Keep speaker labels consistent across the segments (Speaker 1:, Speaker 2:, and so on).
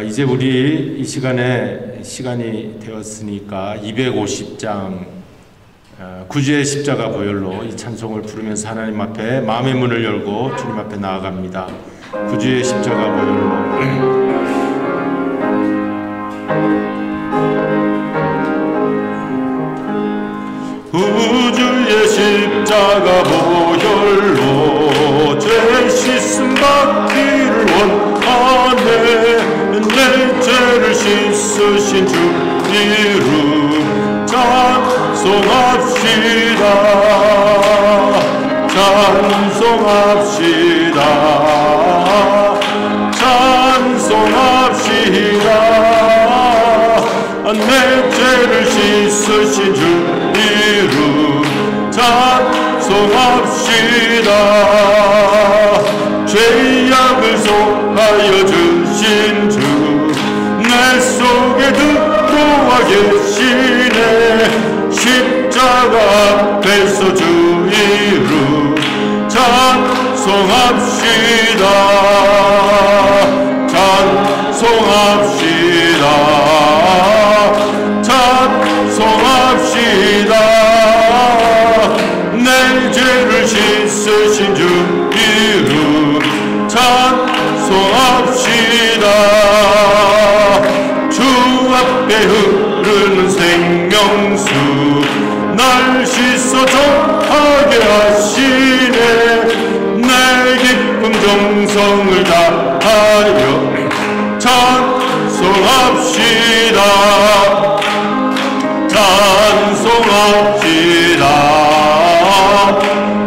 Speaker 1: 이제 우리 이 시간이 되었으니까 250장 구주의 십자가 보혈로 이 찬송을 부르면서 하나님 앞에 마음의 문을 열고 주님 앞에 나아갑니다. 구주의 십자가 보혈로 구주의 십자가 보혈로 죄 씻음 받기를 원하네. 내 죄를 씻으신 주 이름 찬송합시다. 찬송합시다. 찬송합시다. 내 죄를 씻으신 주 이름 찬송합시다. 죄악을 속하여 주신 주 내 속에 들어와 계시네. 십자가 앞에서 주 이름 찬송합시다. 찬송합시다. 찬송합시다. 내 죄를 씻으신 주 이름 찬송합시다. 주 앞에 흐르는 생명수 날 씻어 정하게 하시네. 내 기쁨 정성을 다하여 찬송합시다. 찬송합시다.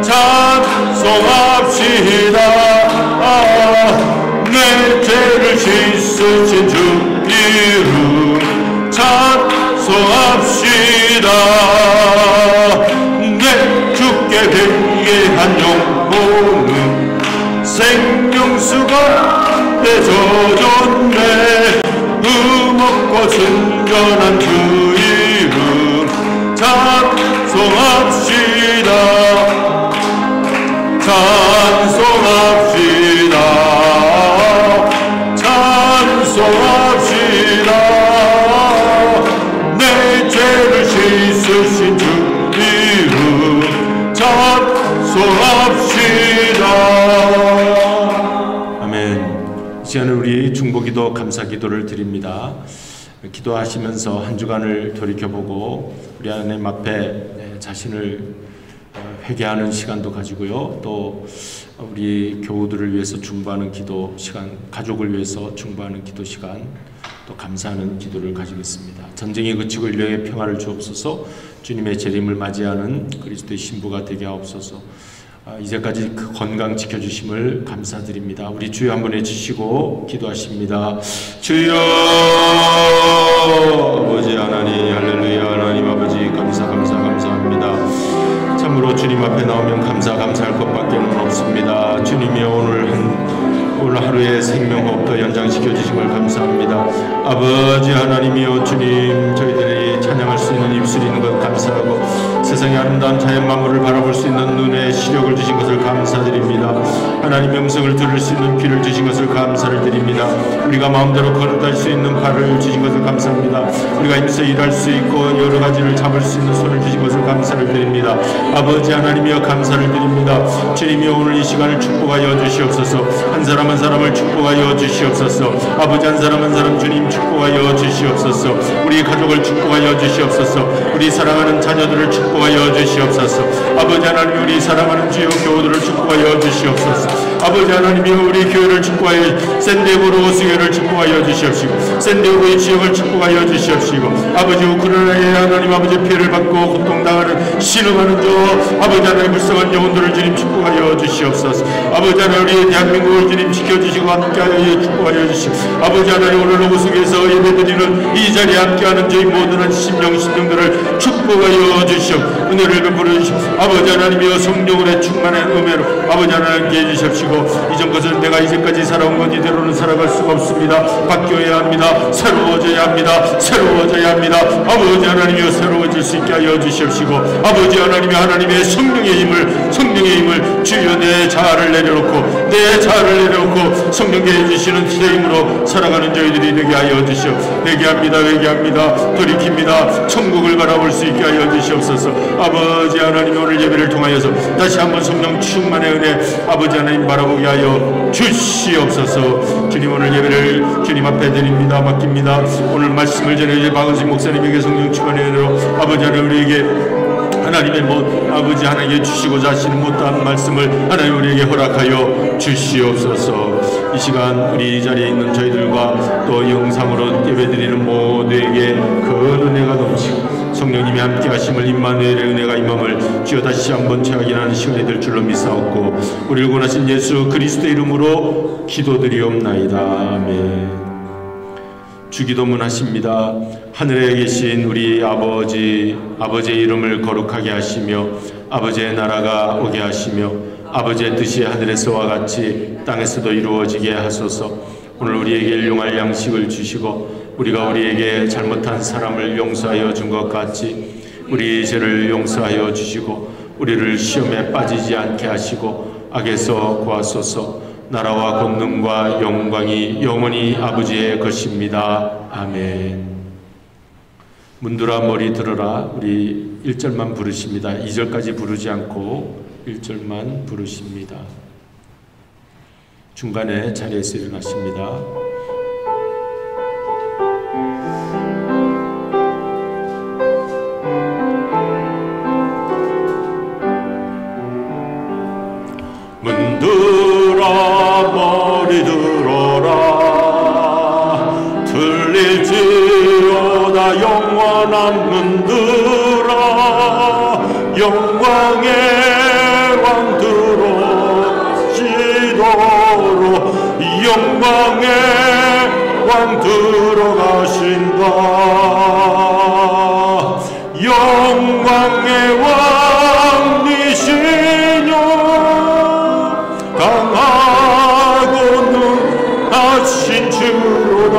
Speaker 1: 찬송합시다. 내 죄를 씻으신 주 이름 찬송합시다. 내 주께 회개한 영혼은 생명수가 되어졌네. 흠없고 순전한 주 이름 찬송합시다. 찬송합시다. 찬송합시다. 내 죄를 씻으신 주 이름 찬송합시다. 아멘. 이 시간에 우리 중보기도 감사기도를 드립니다. 기도하시면서 한 주간을 돌이켜보고 우리 하나님 앞에 자신을 회개하는 시간도 가지고요. 또 우리 교우들을 위해서 중보하는 기도 시간, 가족을 위해서 중보하는 기도 시간, 또 감사하는 기도를 가지겠습니다. 전쟁이 그치고 인류의 평화를 주옵소서. 주님의 재림을 맞이하는 그리스도의 신부가 되게 하옵소서. 이제까지 그 건강 지켜주심을 감사드립니다. 우리 주여 한번 해주시고 기도하십니다. 주여 아버지 하나님, 할렐루야. 하나님 아버지 감사합니다. 참으로 주님 앞에 나오면 감사할 것밖에는 없습니다. 주님이 오늘 하루의 생명호흡도 연장시켜 주신 걸 감사합니다. 아버지 하나님이여, 주님, 저희들이 찬양할 수 있는 입술이 있는 것 감사하고 세상의 아름다운 자연 만물을 바라볼 수 있는 눈에 시력을 주신 것을 감사드립니다. 하나님의 음성을 들을 수 있는 귀를 주신 것을 감사를 드립니다. 우리가 마음대로 걸어갈 수 있는 발을 주신 것을 감사합니다. 우리가 힘써 일할 수 있고 여러 가지를 잡을 수 있는 손을 주신 것을 감사를 드립니다. 아버지 하나님이여, 감사를 드립니다. 주님이 오늘 이 시간을 축복하여 주시옵소서. 한 사람 한 사람을 축복하여 주시옵소서. 아버지 한 사람 한 사람 주님 축복하여 주시옵소서. 우리 가족을 축복하여 주시옵소서. 우리 사랑하는 자녀들을 축복하여 주시옵소서. 아버지 하나님, 우리 사랑하는 주요 교우들을 축복하여 주시옵소서. 아버지 하나님이여, 우리 교회를 축복하여 샌디에고로 오스교회를 축복하여 주시옵시고 샌디에고의 지역을 축복하여 주시옵시고 아버지 우크라이나의 하나님 아버지 피해를 받고 고통당하는 신음하는 저 아버지 하나님 불쌍한 영혼들을 주님 축복하여 주시옵소서. 아버지 하나님, 우리 대한민국을 주님 지켜주시고 함께하여 축복하여 주시고 아버지 하나님, 오늘 오수교에서 예배드리는 이 자리에 함께하는 저희 모든 심령들을 축복하여 주시옵 은혜를 베풀어 주시오. 아버지 하나님이여, 성령의 충만한 은혜로 아버지 하나님께 해주십시오. 이전 것은 내가 이제까지 살아온 것 이대로는 살아갈 수가 없습니다. 바뀌어야 합니다. 새로워져야 합니다. 새로워져야 합니다. 아버지 하나님이여 새로워질 수 있게 하여 주시옵시고, 아버지 하나님의 성령의 힘을 주여 내 자아를 내려놓고 성령께 주시는 새 힘으로 살아가는 저희들이 되게 하여 주시오. 회개합니다. 돌이킵니다. 천국을 바라볼 수 있게 하여 주시옵소서. 아버지 하나님 오늘 예배를 통하여서 다시 한번 성령 충만의 은혜 아버지 하나님 바라보게 하여 주시옵소서. 주님 오늘 예배를 주님 앞에 드립니다. 맡깁니다. 오늘 말씀을 전해주신 박은식 목사님에게 성령 충만의 은혜로 아버지 하나님 우리에게 하나님의 아버지 하나님께 주시고자 하시는 못다한 말씀을 하나님 우리에게 허락하여 주시옵소서. 이 시간 우리 이 자리에 있는 저희들과 또 영상으로 예배드리는 모두에게 그 은혜가 넘치고 성령님이 함께 하심을 임마누엘의 은혜가 임함을 주여 다시 한번 확인하는 시간이 될 줄로 믿사옵고 우리를 구원하신 예수 그리스도의 이름으로 기도드리옵나이다. 아멘. 주기도문 하십니다. 하늘에 계신 우리 아버지의 이름을 거룩하게 하시며 아버지의 나라가 오게 하시며 아버지의 뜻이 하늘에서와 같이 땅에서도 이루어지게 하소서. 오늘 우리에게 일용할 양식을 주시고 우리가 우리에게 잘못한 사람을 용서하여 준 것 같이 우리 죄를 용서하여 주시고 우리를 시험에 빠지지 않게 하시고 악에서 구하소서. 나라와 권능과 영광이 영원히 아버지의 것입니다. 아멘. 문들아 머리 들어라. 우리 1절만 부르십니다. 2절까지 부르지 않고 1절만 부르십니다. 중간에 자리에서 일어나십니다. 문들아 머리 들어라. 들릴지어다 영원한 문들아. 영광의 왕 들어오시도록 영광의 왕 들어가신다. 영광의 왕이시뇨 강하고 능하신 주로다.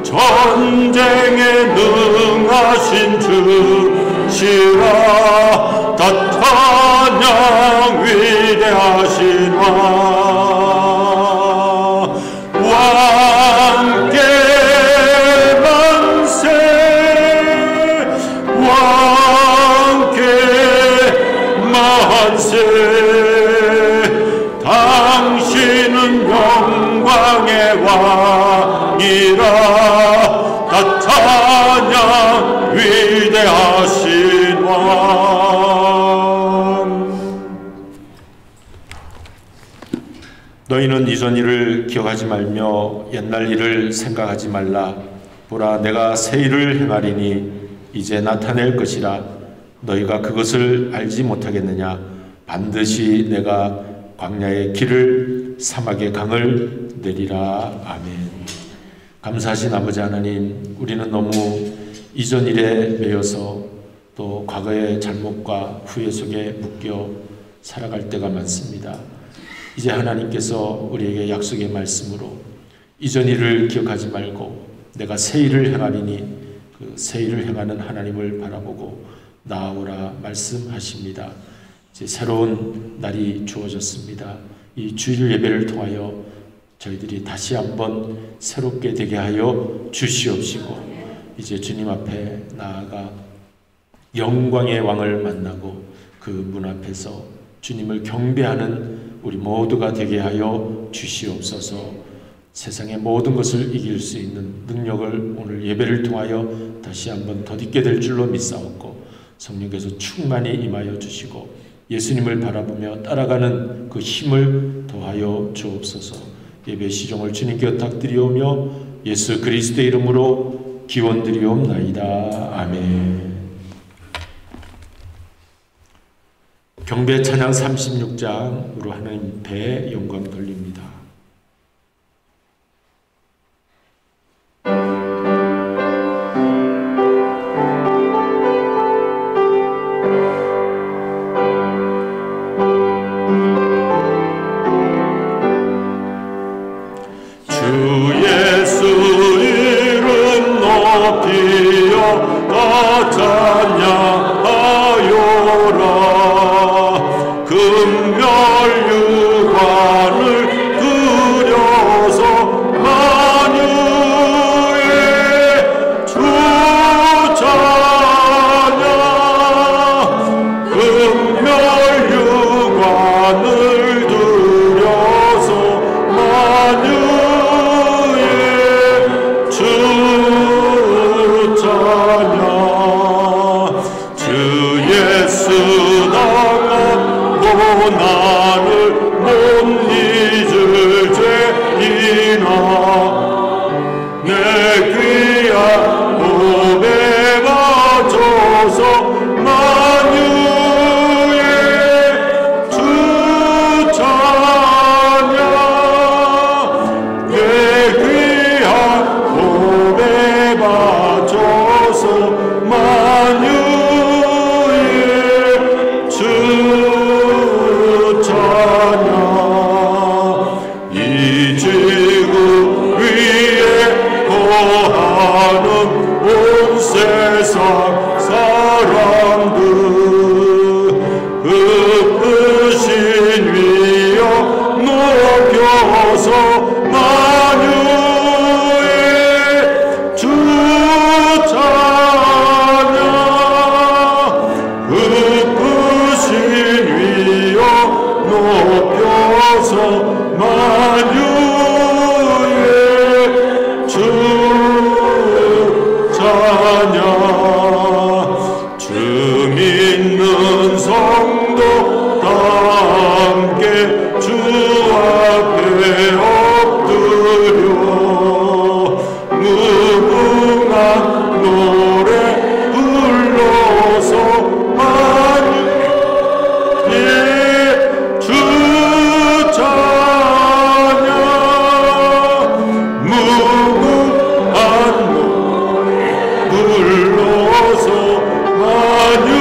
Speaker 1: 전쟁에 능하신 주시라. 다 찬양 위대하신 왕. 왕께 만세. 왕께 만세. 당신은 영광의 왕이라. 다 찬양 위대하신 왕. 너희는 이전 일을 기억하지 말며 옛날 일을 생각하지 말라. 보라 내가 새 일을 행하리니 이제 나타낼 것이라. 너희가 그것을 알지 못하겠느냐. 반드시 내가 광야의 길을 사막의 강을 내리라. 아멘. 감사하신 아버지 하나님, 우리는 너무 이전 일에 매여서 또 과거의 잘못과 후회 속에 묶여 살아갈 때가 많습니다. 이제 하나님께서 우리에게 약속의 말씀으로 이전 일을 기억하지 말고 내가 새 일을 행하리니 그 새 일을 행하는 하나님을 바라보고 나아오라 말씀하십니다. 이제 새로운 날이 주어졌습니다. 이 주일 예배를 통하여 저희들이 다시 한번 새롭게 되게 하여 주시옵시고 이제 주님 앞에 나아가 영광의 왕을 만나고 그 문 앞에서 주님을 경배하는 우리 모두가 되게 하여 주시옵소서. 세상의 모든 것을 이길 수 있는 능력을 오늘 예배를 통하여 다시 한번 덧입게 될 줄로 믿사옵고 성령께서 충만히 임하여 주시고 예수님을 바라보며 따라가는 그 힘을 더하여 주옵소서. 예배 시종을 주님께 부탁드리오며 예수 그리스도의 이름으로 기원드리옵나이다. 아멘. 경배 찬양 36장으로 하나님 배 영광 돌립니다. 예수 이름 높이어 다 찬양하여라. 금멸유관을 두려서 만유의 주 찬양. 금멸유관을 두려서 만유의 주 찬양. 주 예수 나가 고난을 못 잊을 죄인아 내 귀한 몸에 맞춰서 만유의 주 찬양. 내 귀한 몸에 맞춰서 만유의 주 찬양. 이 지구 위에 거하는 온 세상 사람들 흩으신 위여 높여서 만유의 주 찬양. 흩으신 위여 높여서 만유의 주 찬양. 주 믿는 성도 다 함께 주 앞에 엎드려 무궁한 노래 불러서 만유의 주 찬양. 무궁한 노래 불러서 만유의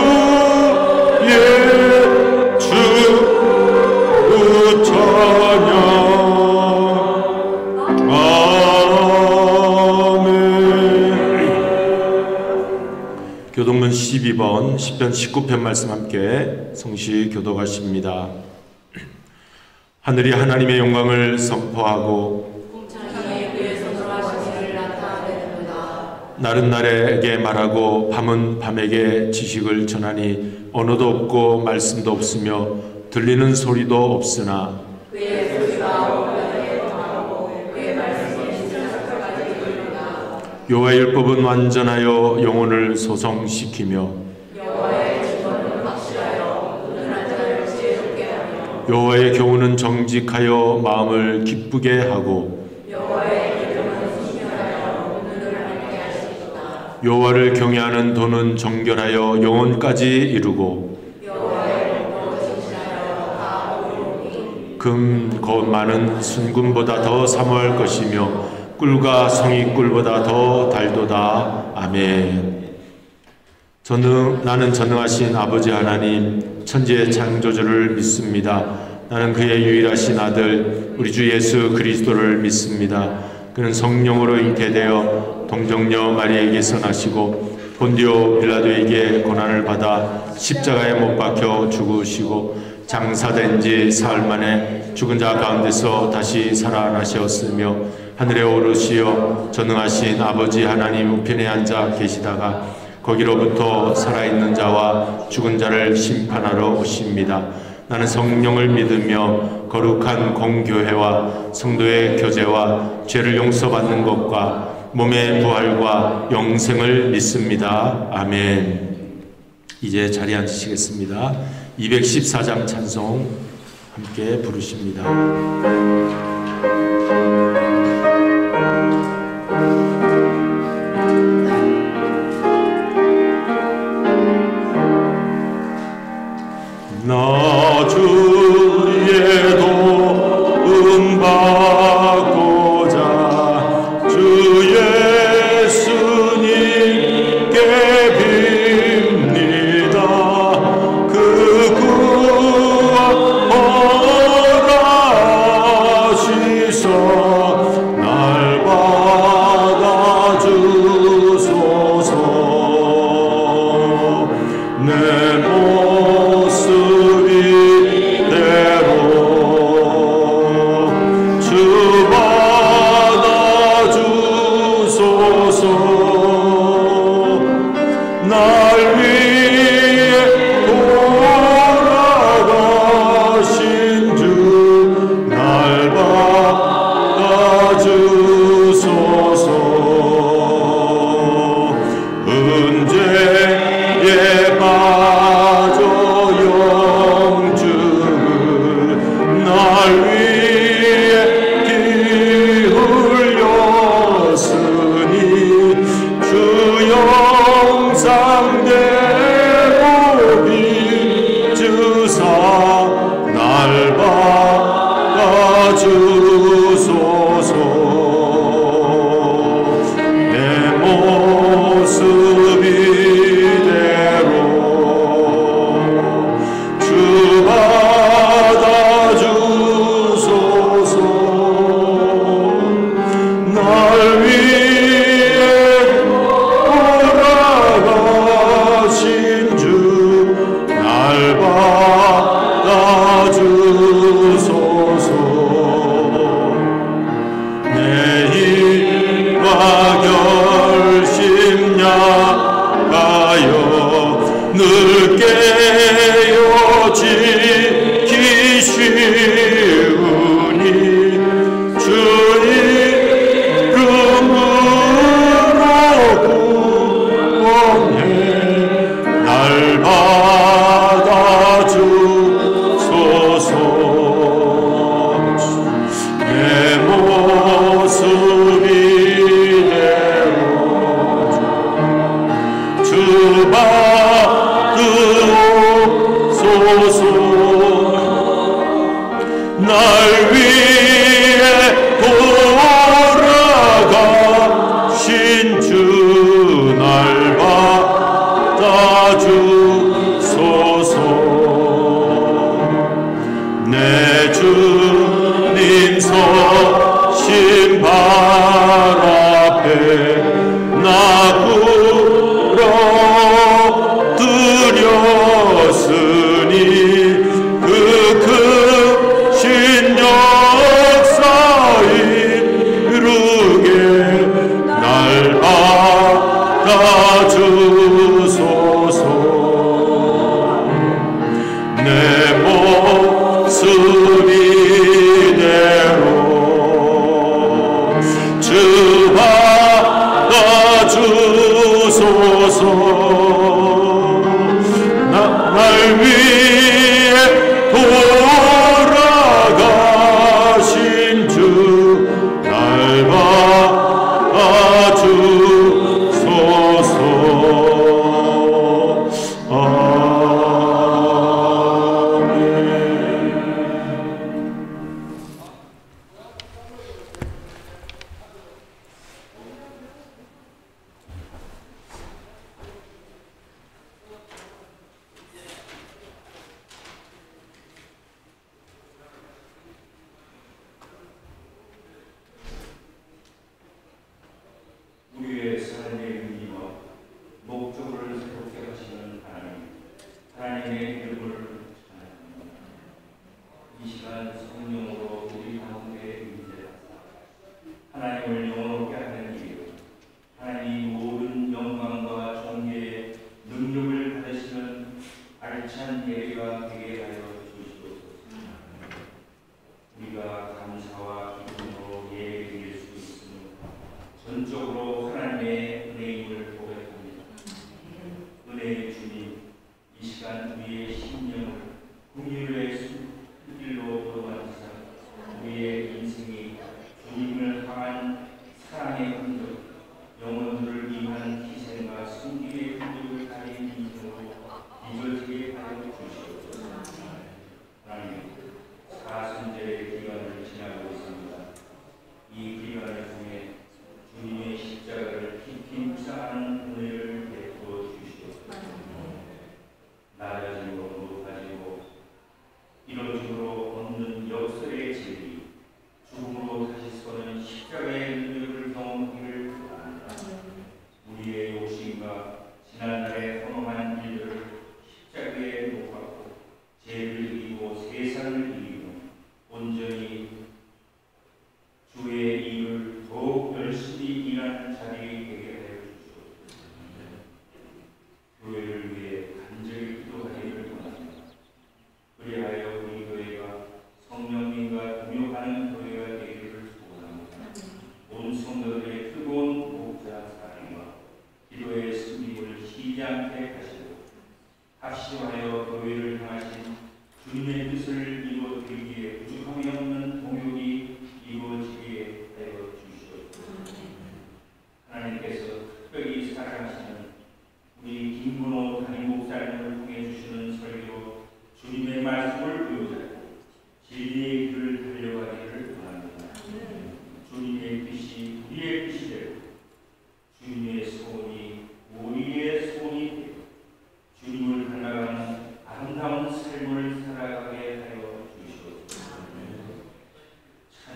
Speaker 1: 주 찬양. 아멘. 교동문 12번 시편 19편 말씀 함께 성시 교독하십니다. 하늘이 하나님의 영광을 선포하고 날은 날에게 말하고 밤은 밤에게 지식을 전하니 언어도 없고 말씀도 없으며 들리는 소리도 없으나 여호와의 율법은 완전하여 영혼을 소성시키며 여호와의 교훈은 정직하여 마음을 기쁘게 하고 여호와를 경외하는 도는 정결하여 영혼까지 이루고 금 곧 많은 순금보다 더 사모할 것이며 꿀과 성이꿀보다 더 달도다. 아멘. 나는 전능하신 아버지 하나님 천지의 창조주를 믿습니다. 나는 그의 유일하신 아들 우리 주 예수 그리스도를 믿습니다. 그는 성령으로 잉태되어 동정녀 마리에게서 나시고 본디오 빌라도에게 고난을 받아 십자가에 못 박혀 죽으시고 장사된 지 사흘 만에 죽은 자 가운데서 다시 살아나셨으며 하늘에 오르시어 전능하신 아버지 하나님 우편에 앉아 계시다가 거기로부터 살아있는 자와 죽은 자를 심판하러 오십니다. 나는 성령을 믿으며 거룩한 공교회와 성도의 교제와 죄를 용서받는 것과 몸의 부활과 영생을 믿습니다. 아멘. 이제 자리에 앉으시겠습니다. 214장 찬송 함께 부르십니다. 나 주의 도움 받고자 주 예수님께 빕니다. 그 구원 허락하시소.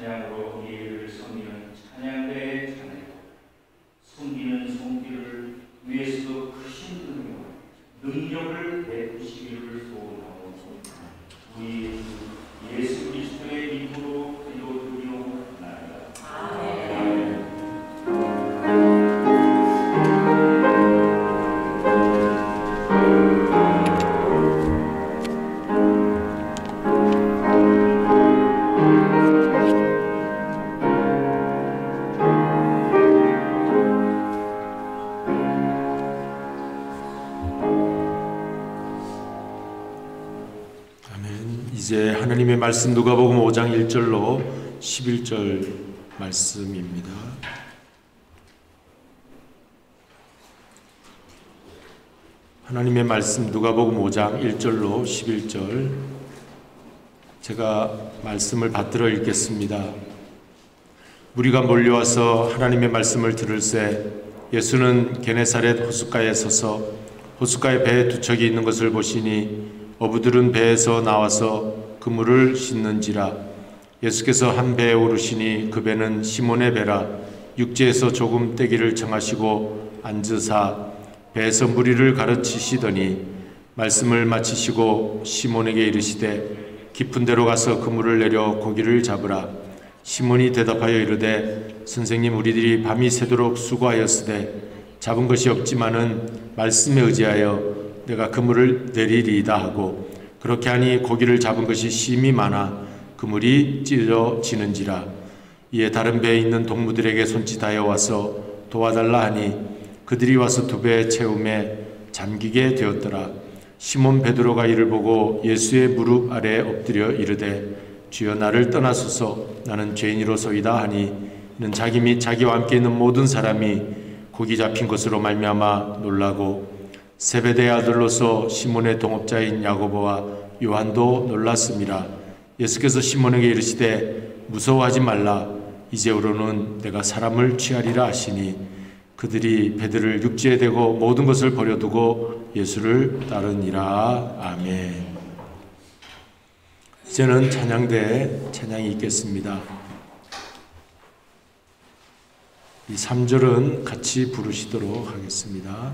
Speaker 2: 찬양으로 예를 섬기는 찬양대의 찬양
Speaker 1: 하나님의 말씀 누가복음 5장 1절로 11절 말씀입니다. 하나님의 말씀 누가복음 5장 1절로 11절 제가 말씀을 받들어 읽겠습니다. 무리가 몰려와서 하나님의 말씀을 들을새 예수는 게네사렛 호숫가에 서서 호숫가에 배 두 척이 있는 것을 보시니 어부들은 배에서 나와서 그물을 씻는지라. 예수께서 한 배에 오르시니 그 배는 시몬의 배라. 육지에서 조금 떼기를 청하시고 앉으사 배에서 무리를 가르치시더니 말씀을 마치시고 시몬에게 이르시되 깊은 데로 가서 그물을 내려 고기를 잡으라. 시몬이 대답하여 이르되 선생님, 우리들이 밤이 새도록 수고하였으되 잡은 것이 없지만은 말씀에 의지하여 내가 그물을 내리리이다 하고 그렇게 하니 고기를 잡은 것이 심히 많아 그물이 찢어지는지라. 이에 다른 배에 있는 동무들에게 손짓하여 와서 도와달라 하니 그들이 와서 두 배의 채움에 잠기게 되었더라. 시몬 베드로가 이를 보고 예수의 무릎 아래에 엎드려 이르되 주여, 나를 떠나소서, 나는 죄인이로소이다 하니 이는 자기 및 자기와 함께 있는 모든 사람이 고기 잡힌 것으로 말미암아 놀라고 세베대의 아들로서 시몬의 동업자인 야고보와 요한도 놀랐습니다. 예수께서 시몬에게 이르시되 무서워하지 말라, 이제후로는 내가 사람을 취하리라 하시니 그들이 배들을 육지에 대고 모든 것을 버려두고 예수를 따르니라. 아멘. 이제는 찬양대에 찬양이 있겠습니다. 이 3절은 같이 부르시도록 하겠습니다.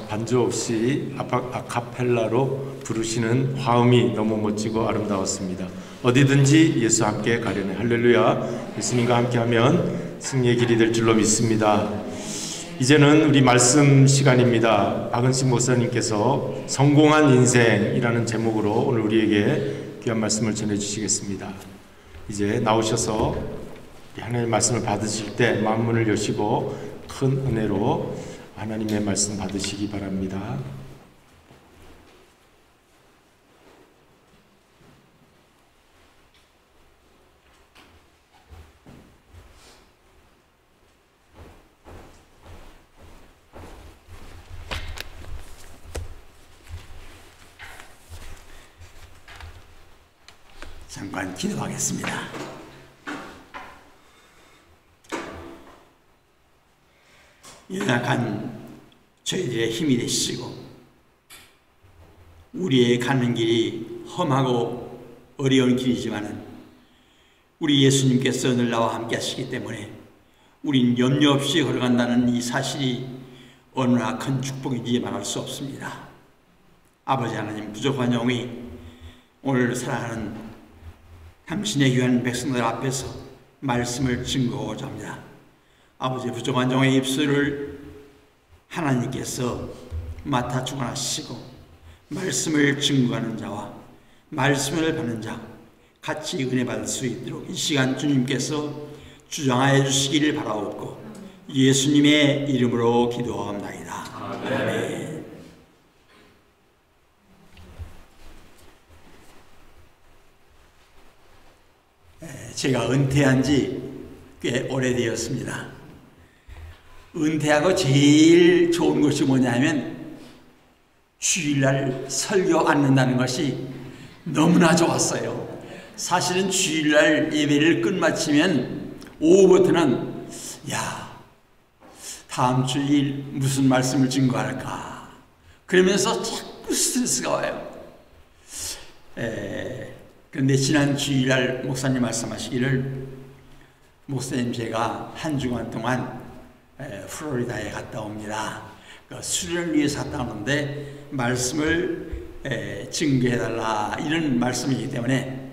Speaker 1: 반주 없이 아카펠라로 부르시는 화음이 너무 멋지고 아름다웠습니다. 어디든지 예수 함께 가려네. 할렐루야. 예수님과 함께하면 승리의 길이 될 줄로 믿습니다. 이제는 우리 말씀 시간입니다. 박은식 목사님께서 성공한 인생이라는 제목으로 오늘 우리에게 귀한 말씀을 전해주시겠습니다. 이제 나오셔서 하나님의 말씀을 받으실 때 마음문을 여시고 큰 은혜로 하나님의 말씀 받으시기 바랍니다.
Speaker 2: 잠깐 기도하겠습니다. 연약한 저희들의 힘이 되시고 우리의 가는 길이 험하고 어려운 길이지만은 우리 예수님께서 늘 나와 함께 하시기 때문에 우린 염려 없이 걸어간다는 이 사실이 얼마나 큰 축복인지 말할 수 없습니다. 아버지 하나님, 부족한 영이 오늘 사랑하는 당신의 귀한 백성들 앞에서 말씀을 증거하고자 합니다. 아버지, 부족한 영의 입술을 하나님께서 맡아 주관하시고 말씀을 증거하는 자와 말씀을 받는 자 같이 은혜 받을 수 있도록 이 시간 주님께서 주장하여 주시기를 바라옵고 예수님의 이름으로 기도합니다. 아멘. 제가 은퇴한 지 꽤 오래되었습니다. 은퇴하고 제일 좋은 것이 뭐냐면 주일날 설교 앉는다는 것이 너무나 좋았어요. 사실은 주일날 예배를 끝마치면 오후부터는 다음 주일 무슨 말씀을 증거할까 그러면서 자꾸 스트레스가 와요. 그런데 지난 주일날 목사님 말씀하시기를 목사님, 제가 한 주간 동안 플로리다에 갔다 옵니다. 그 수련을 위해서 갔다 오는데 말씀을 증거해달라 이런 말씀이기 때문에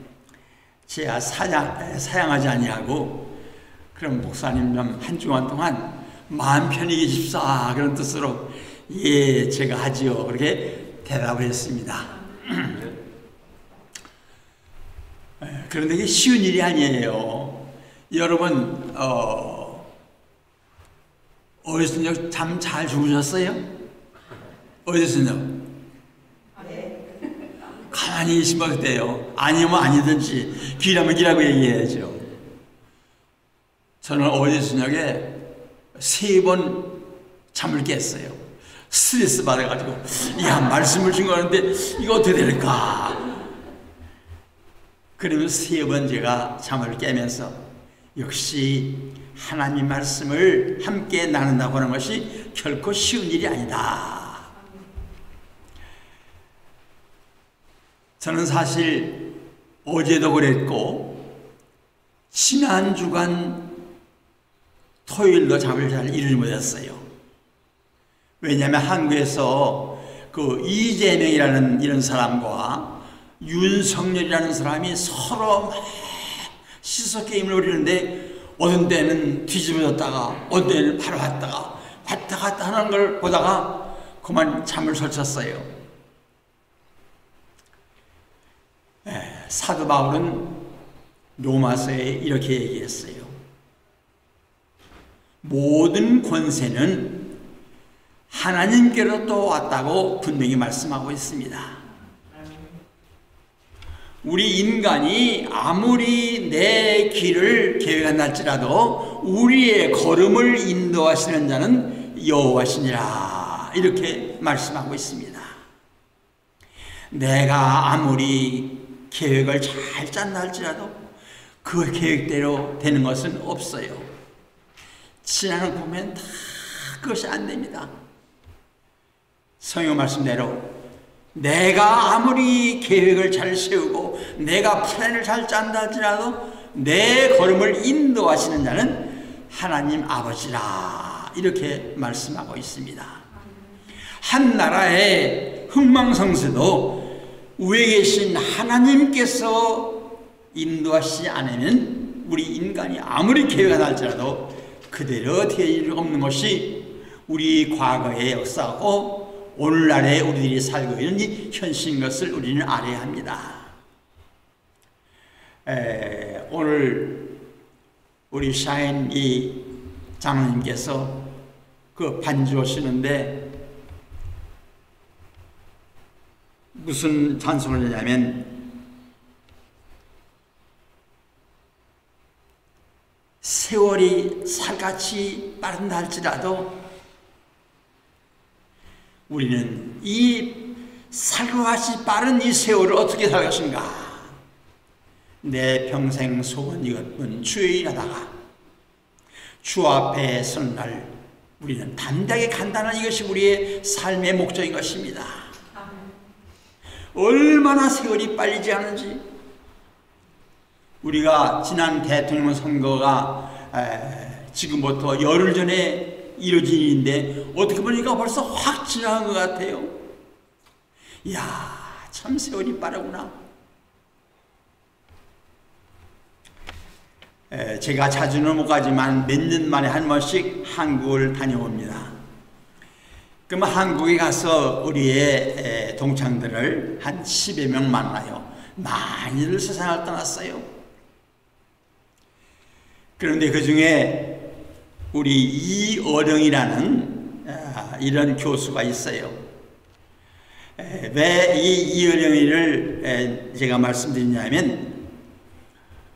Speaker 2: 제가 사양하지 아니하고 그럼 목사님 좀 한 주간 동안 마음 편히 계십사 그런 뜻으로 예 제가 하지요 그렇게 대답을 했습니다. 그런데 이게 쉬운 일이 아니에요. 여러분 어디서 저녁 잠 잘 주무셨어요? 어디서 저녁? 가만히 계시면 어때요? 아니면 아니든지 귀라면 귀라고 얘기해야죠. 저는 어제 저녁에 3번 잠을 깼어요. 스트레스 받아가지고 말씀을 증거하는데 이거 어떻게 될까? 그러면서 3번 제가 잠을 깨면서 역시 하나님 말씀을 함께 나눈다고 하는 것이 결코 쉬운 일이 아니다. 저는 사실 어제도 그랬고 지난 주간 토요일도 잠을 잘 이루지 못했어요. 왜냐하면 한국에서 그 이재명이라는 이런 사람과 윤석열이라는 사람이 서로 막 시소 게임을 벌이는데 어떤 때는 뒤집어졌다가 어떤 때는 바로 왔다가 왔다 갔다 하는 걸 보다가 그만 잠을 설쳤어요. 사도 바울은 로마서에 이렇게 얘기했어요. 모든 권세는 하나님께로부터 왔다고 분명히 말씀하고 있습니다. 우리 인간이 아무리 내 길을 계획한다 할지라도 우리의 걸음을 인도하시는 자는 여호와시니라 이렇게 말씀하고 있습니다. 내가 아무리 계획을 잘 짠다 할지라도 그 계획대로 되는 것은 없어요. 신앙을 보면 다 그것이 안 됩니다. 성경 말씀대로 내가 아무리 계획을 잘 세우고 내가 플랜을 잘 짠다 할지라도 내 걸음을 인도하시는 자는 하나님 아버지라 이렇게 말씀하고 있습니다. 한 나라의 흥망성쇠도 위에 계신 하나님께서 인도하시지 않으면 우리 인간이 아무리 계획을 할지라도 그대로 될 일 없는 것이 우리 과거의 역사고 오늘날에 우리들이 살고 있는 이 현실인 것을 우리는 알아야 합니다. 오늘 우리 샤인 이 장로님께서 그 반주하시는데 무슨 찬송을 하냐면 세월이 살같이 빠른다 할지라도 우리는 이 살같이 빠른 이 세월을 어떻게 살 것인가? 내 평생 소원 이것뿐 주의 일하다가 주 앞에 서는 날 우리는 담대하게 간다는 이것이 우리의 삶의 목적인 것입니다. 얼마나 세월이 빨리지 않은지. 우리가 지난 대통령 선거가 지금부터 열흘 전에 이루어진 일인데 어떻게 보니까 벌써 확 지나간 것 같아요. 이야, 참 세월이 빠르구나. 제가 자주는 못 가지만 몇 년 만에 한 번씩 한국을 다녀옵니다. 그럼 한국에 가서 우리의 동창들을 한 10여 명 만나요. 많이들 세상을 떠났어요. 그런데 그 중에 우리 이어령이라는 이런 교수가 있어요. 왜 이 이어령이를 제가 말씀드리냐면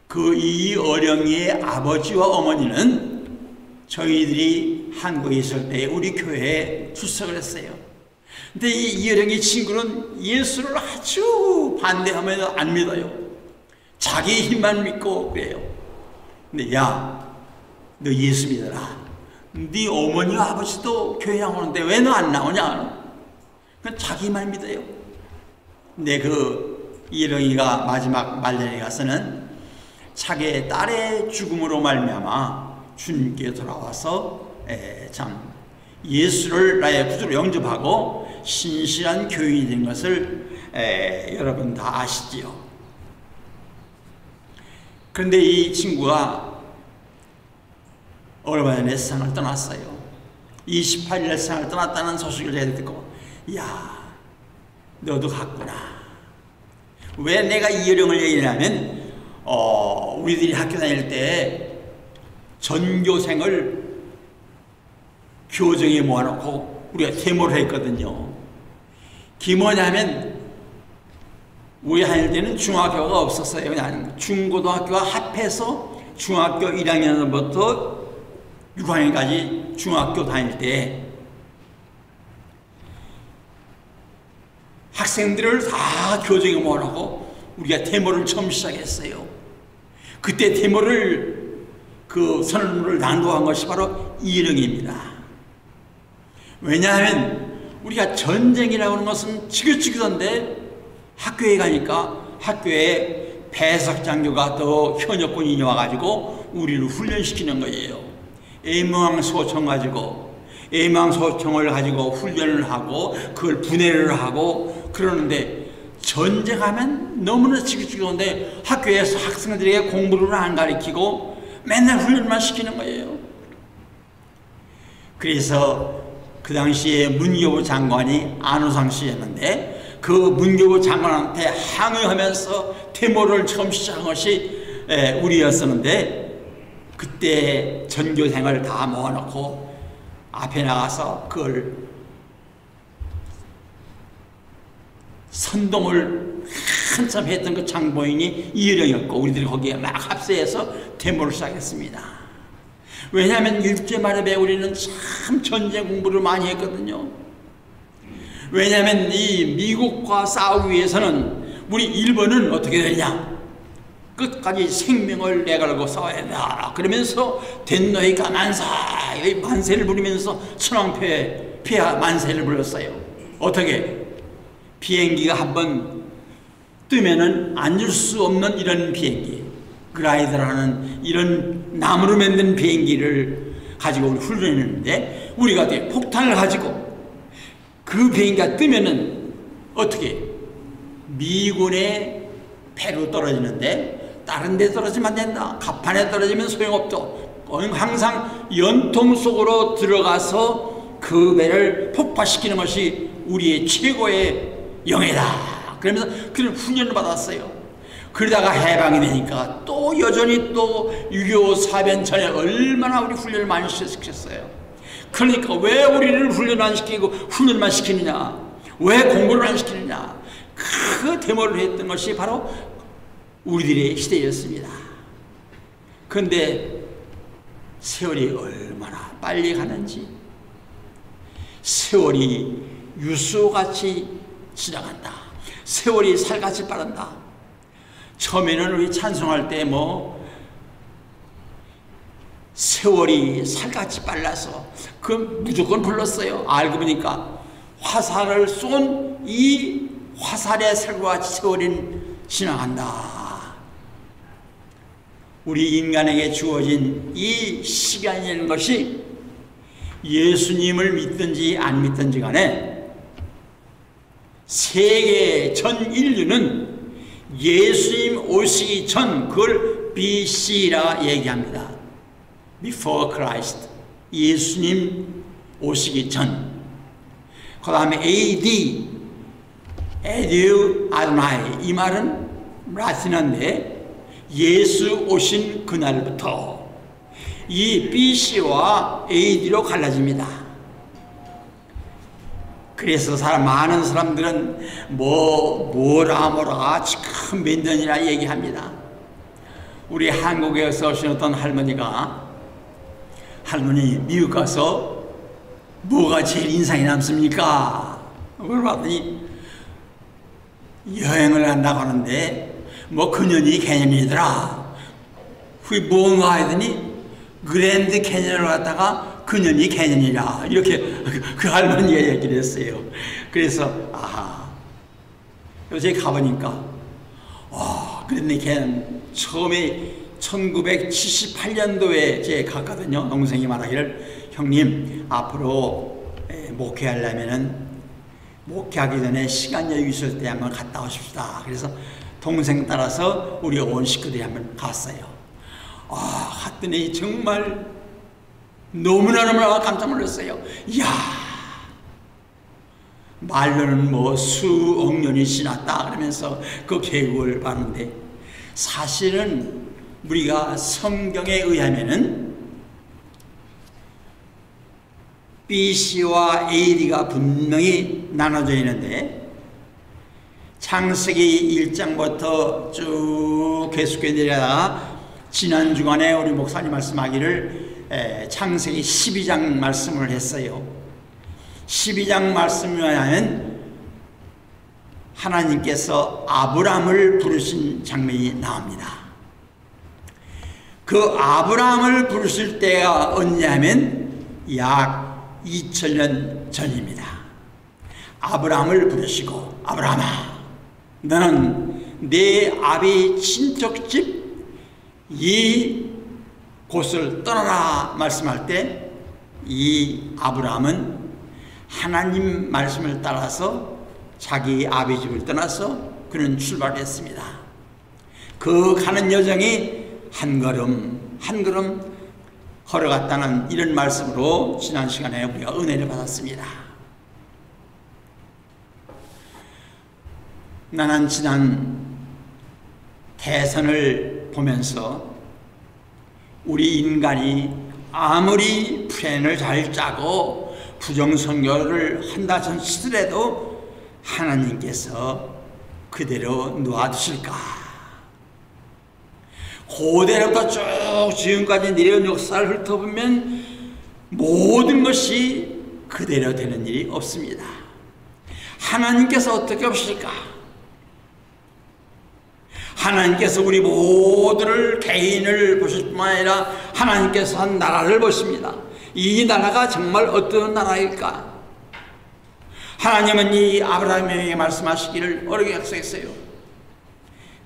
Speaker 2: 그 이어령이의 아버지와 어머니는 저희들이 한국에 있을 때 우리 교회에 출석을 했어요. 근데 이 이어령이 친구는 예수를 아주 반대하면서 안 믿어요. 자기 힘만 믿고 그래요. 근데 야, 너 예수 믿어라. 네 어머니와 아버지도 교회 나오는데 왜 너 안 나오냐? 그냥 자기만 믿어요. 근데 그 이어령이가 마지막 말년에 가서는 자기의 딸의 죽음으로 말미암아 주님께 돌아와서 참 예수를 나의 구주로 영접하고 신실한 교인이 된 것을 여러분 다 아시지요. 그런데 이 친구가 얼마 전에 세상을 떠났어요. 28일에 세상을 떠났다는 소식을 제가 듣고, 야, 너도 갔구나. 왜 내가 이어령을 얘기하냐면 우리들이 학교 다닐 때 전교생을 교정에 모아놓고 우리가 데모를 했거든요. 그게 뭐냐면 우리 다닐 때는 중학교가 없었어요. 그냥 중고등학교가 합해서 중학교 1학년부터 6학년까지 중학교 다닐 때 학생들을 다 교정에 모아놓고 우리가 데모를 처음 시작했어요. 그때 데모를 그 선언문을 낭독한 것이 바로 이어령입니다. 왜냐하면 우리가 전쟁이라고 하는 것은 지긋지긋한데 학교에 가니까 학교에 배석장교가 또 현역군인이 와가지고 우리를 훈련시키는 거예요. 애무항소총 가지고 애무항소총을 가지고 훈련을 하고 그걸 분해를 하고 그러는데 전쟁하면 너무나 지긋지긋한데 학교에서 학생들에게 공부를 안 가르치고 맨날 훈련만 시키는 거예요. 그래서 그 당시에 문교부 장관이 안우상 씨였는데 그 문교부 장관한테 항의하면서 데모를 처음 시작한 것이 우리였었는데 그때 전교생을 다 모아놓고 앞에 나가서 그걸 선동을 한참 했던 그 장보인이 이어령이었고 우리들이 거기에 막 합세해서 데모를 시작했습니다. 왜냐하면 일제 말에 우리는 참 전쟁 공부를 많이 했거든요. 왜냐하면 이 미국과 싸우기 위해서는 우리 일본은 어떻게 되냐? 끝까지 생명을 내걸고 싸워야 된다. 그러면서 된너희가 만세를 부르면서 천황표에 만세를 불렀어요. 어떻게? 비행기가 한번 뜨면은 앉을 수 없는 이런 비행기, 그라이더라는 이런 나무로 만든 비행기를 가지고 우리 훈련했는데 우리가 어떻게 폭탄을 가지고 그 비행기가 뜨면은 어떻게 미군의 배로 떨어지는데 다른 데 떨어지면 안 된다. 갑판에 떨어지면 소용없죠. 항상 연통 속으로 들어가서 그 배를 폭파시키는 것이 우리의 최고의 영예다. 그러면서 그런 훈련을 받았어요. 그러다가 해방이 되니까 또 여전히 또 6.25 사변 전에 얼마나 우리 훈련을 많이 시켰어요. 그러니까 왜 우리를 훈련 안 시키고 훈련만 시키느냐? 왜 공부를 안 시키느냐? 그 데모를 했던 것이 바로 우리들의 시대였습니다. 그런데 세월이 얼마나 빨리 가는지, 세월이 유수같이 지나간다. 세월이 살같이 빠른다. 처음에는 우리 찬송할 때 세월이 살같이 빨라서 그 무조건 불렀어요. 알고 보니까 화살을 쏜 이 화살의 살과 같이 세월이 지나간다. 우리 인간에게 주어진 이 시간이라는 것이 예수님을 믿든지 안 믿든지 간에 세계 전 인류는 예수님 오시기 전 그걸 BC라 얘기합니다. Before Christ. 예수님 오시기 전. 그 다음에 AD, 에듀 아도나이. 이 말은 라틴어인데 예수 오신 그날부터 이 BC와 AD로 갈라집니다. 그래서 많은 사람들은 뭐라 지금 몇 년이라 얘기합니다. 우리 한국에서 오신 어떤 할머니 미국 가서 뭐가 제일 인상이 남습니까? 물어봤더니 여행을 한다고 하는데 그년이 개념이더라. 그게 뭔가 하더니 그랜드 캐년을 갔다가 그년이 개념이라 이렇게 그 할머니가 얘기를 했어요. 그래서 요새 가보니까 그랜드 캐년 처음에 1978년도에 제가 갔거든요. 동생이 말하기를 형님 앞으로 목회하려면은 목회하기 전에 시간 여유 있을 때 한번 갔다 오십시다. 그래서 동생 따라서 우리 온 식구들이 한번 갔어요. 갔더니 정말 너무나 깜짝 놀랐어요. 이야, 말로는 수억 년이 지났다 그러면서 그 계곡을 봤는데 사실은 우리가 성경에 의하면은 BC와 AD가 분명히 나눠져 있는데 창세기 1장부터 쭉 계속해 내려다가 지난 주간에 우리 목사님 말씀하기를 창세기 12장 말씀을 했어요. 12장 말씀에 하면 하나님께서 아브람을 부르신 장면이 나옵니다. 그 아브람을 부르실 때가 언제냐면 약 2000년 전입니다. 아브람을 부르시고 아브람아 너는 내 아비 친척집 이 곳을 떠나라 말씀할 때 이 아브람은 하나님 말씀을 따라서 자기 아비 집을 떠나서 그는 출발했습니다. 그 가는 여정이 한 걸음 한 걸음 걸어갔다는 이런 말씀으로 지난 시간에 우리가 은혜를 받았습니다. 나는 지난 대선을 보면서 우리 인간이 아무리 플랜을 잘 짜고 부정선거를 한다 치더라도 하나님께서 그대로 놓아두실까? 고대로부터 쭉 지금까지 내려온 역사를 훑어보면 모든 것이 그대로 되는 일이 없습니다. 하나님께서 어떻게 하실까? 하나님께서 우리 모두를 개인을 보실 뿐만 아니라 하나님께서 한 나라를 보십니다. 이 나라가 정말 어떤 나라일까? 하나님은 이 아브라함에게 말씀하시기를 어렵게 약속했어요.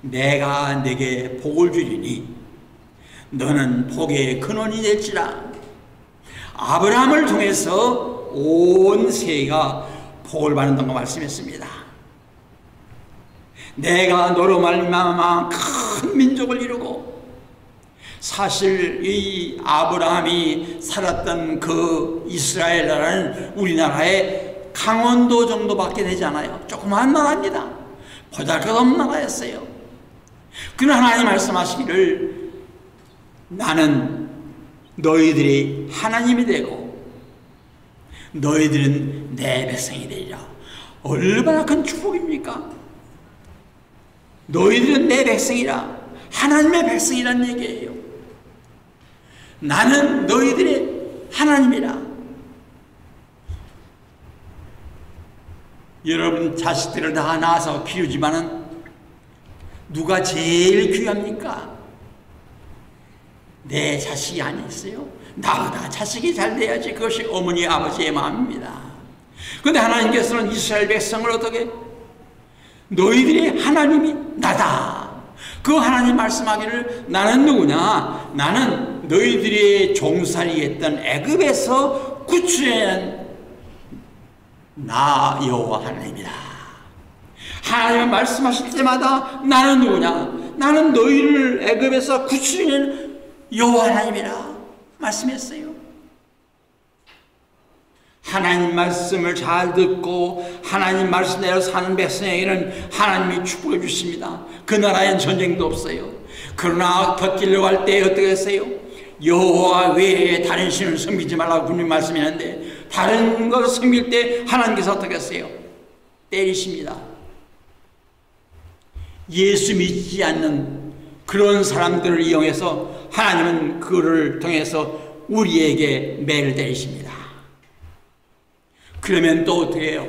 Speaker 2: 내가 내게 복을 주리니 너는 복의 근원이 될지라. 아브라함을 통해서 온 세계가 복을 받는다고 말씀했습니다. 내가 너로 말미암아 큰 민족을 이루고, 사실 이 아브라함이 살았던 그 이스라엘 나라는 우리나라의 강원도 정도밖에 되지 않아요. 조그마한 나라입니다. 보잘것없는 나라였어요. 그러나 하나님 말씀하시기를 나는 너희들이 하나님이 되고 너희들은 내 백성이 되리라. 얼마나 큰 축복입니까? 너희들은 내 백성이라, 하나님의 백성이란 얘기예요. 나는 너희들의 하나님이라. 여러분 자식들을 다 낳아서 키우지만은 누가 제일 귀합니까? 내 자식이 아니었어요? 나보다 자식이 잘 돼야지. 그것이 어머니 아버지의 마음입니다. 그런데 하나님께서는 이스라엘 백성을 어떻게, 너희들의 하나님이 나다. 그 하나님 말씀하기를, 나는 누구냐? 나는 너희들의 종살이했던 애굽에서 구출해낸 나 여호와 하나님이다. 하나님은 말씀하실 때마다 나는 누구냐? 나는 너희를 애굽에서 구출해낸 여호와 하나님이라 말씀했어요. 하나님 말씀을 잘 듣고 하나님 말씀대로 사는 백성에게는 하나님이 축복해 주십니다. 그 나라엔 전쟁도 없어요. 그러나 곁길로 갈 때 어떻게 했어요? 여호와 외에 다른 신을 섬기지 말라고 분명히 말씀했는데, 다른 것을 섬길 때 하나님께서 어떻게 했어요? 때리십니다. 예수 믿지 않는 그런 사람들을 이용해서 하나님은 그를 통해서 우리에게 매를 때리십니다. 그러면 또 어떻게 해요?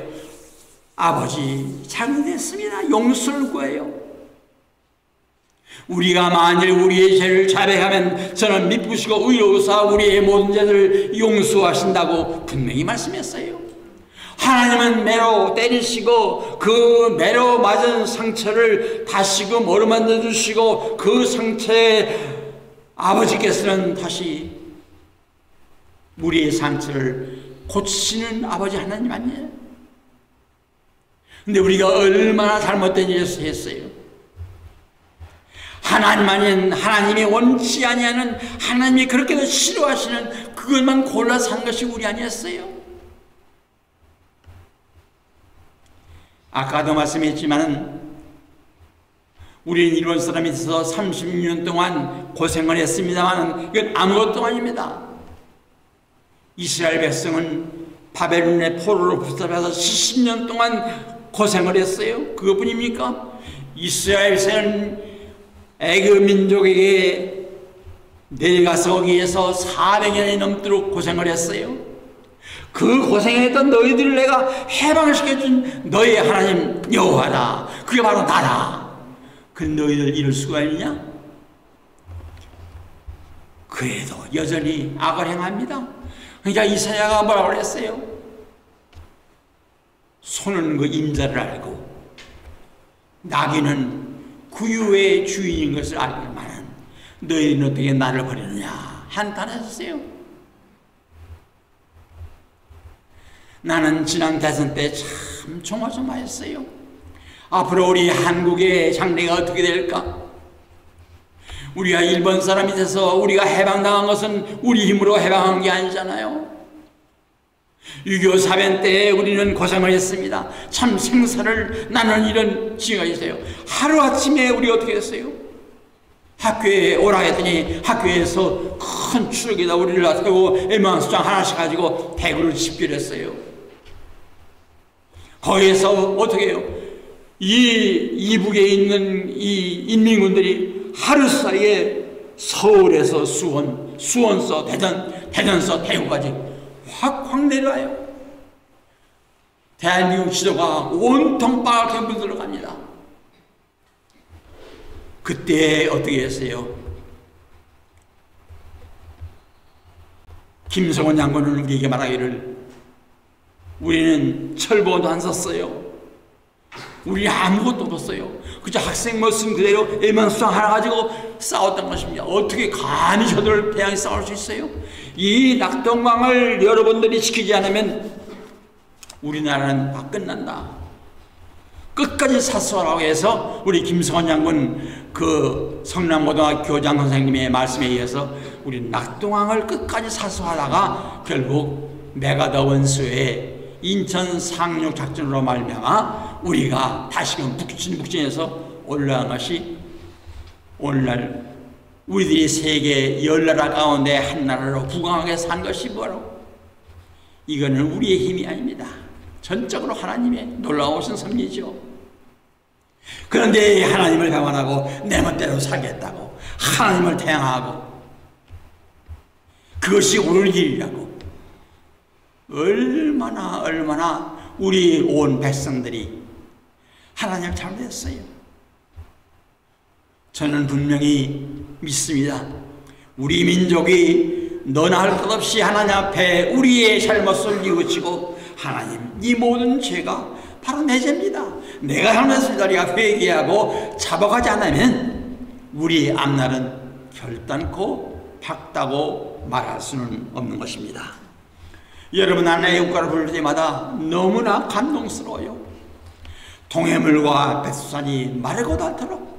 Speaker 2: 아버지 잘못했습니다. 용서를 구해요. 우리가 만일 우리의 죄를 자백하면 저는 미쁘시고 의로우사 우리의 모든 죄를 용서하신다고 분명히 말씀했어요. 하나님은 매로 때리시고 그 매로 맞은 상처를 다시금 어루만져 주시고, 그 상처에 아버지께서는 다시 우리의 상처를 고치시는 아버지 하나님 아니에요? 근데 우리가 얼마나 잘못된 일을 했어요. 하나님 아닌, 하나님이 원치 아니하는, 하나님이 그렇게도 싫어하시는 그것만 골라서 한 것이 우리 아니었어요? 아까도 말씀했지만 우리는 일본 사람이 있어서 36년 동안 고생을 했습니다만 이건 아무것도 아닙니다. 이스라엘 백성은 바벨론의 포로로 붙잡혀서 70년 동안 고생을 했어요. 그것뿐입니까? 이스라엘 백성은 애굽 민족에게 내려가서 거기에서 400년이 넘도록 고생을 했어요. 그 고생했던 너희들을 내가 해방을 시켜준 너희의 하나님 여호와다. 그게 바로 나다. 그 너희들 이럴 수가 있냐? 그래도 여전히 악을 행합니다. 그러니까 이사야가 뭐라고 그랬어요? 소는 그 임자를 알고 나귀는 구유의 주인인 것을 알기만 너희는 어떻게 나를 버리느냐 한탄하셨어요. 나는 지난 대선 때 참 조마조마했어요. 앞으로 우리 한국의 장래가 어떻게 될까? 우리가 일본 사람이 돼서 우리가 해방당한 것은 우리 힘으로 해방한 게 아니잖아요. 6.25 사변 때 우리는 고생을 했습니다. 참 생사를 나누는 일은 지가 있어요. 하루아침에 우리 어떻게 했어요? 학교에 오라 했더니 학교에서 큰 추억에다 우리를 세우고 애망수장 하나씩 가지고 대구를 집결했어요. 거기에서 어떻게 해요? 이 이북에 있는 이 인민군들이 하루 사이에 서울에서 수원, 수원서 대전, 대전서 대구까지 확 내려와요. 대한민국 지도가 온통 빨갛게 물들어 갑니다. 그때 어떻게 했어요? 김성원 장군은 우리에게 말하기를 우리는 철보도 안 썼어요. 우리 아무것도 없었어요. 그저 학생 모습 그대로 애만수장 하나 가지고 싸웠던 것입니다. 어떻게 감히 저들을 대항해 싸울 수 있어요? 이 낙동강을 여러분들이 지키지 않으면 우리나라는 다 끝난다. 끝까지 사수하라고 해서 우리 김성원 장군 그 성남고등학교 교장 선생님의 말씀에 의해서 우리 낙동강을 끝까지 사수하다가 결국 메가더 원수의 인천 상륙 작전으로 말미암아 우리가 다시금 북진해서 올라간 것이 오늘날 우리들이 세계 10나라 가운데 한 나라로 부강하게 산 것이 바로 이거는 우리의 힘이 아닙니다. 전적으로 하나님의 놀라우신 섭리죠. 그런데 하나님을 배반하고 내 멋대로 살겠다고 하나님을 대항하고 그것이 옳은 길이라고 얼마나 우리 온 백성들이 하나님을 잘못했어요. 저는 분명히 믿습니다. 우리 민족이 너나 할 것 없이 하나님 앞에 우리의 잘못을 뉘우치고, 하나님, 이 모든 죄가 바로 내 죄입니다, 내가 잘못했습니다, 우리가 회개하고 잡아가지 않으면 우리의 앞날은 결단코 밝다고 말할 수는 없는 것입니다. 여러분, 하나의 국가를 부를 때마다 너무나 감동스러워요. 동해물과 백두산이 마르고 닳도록,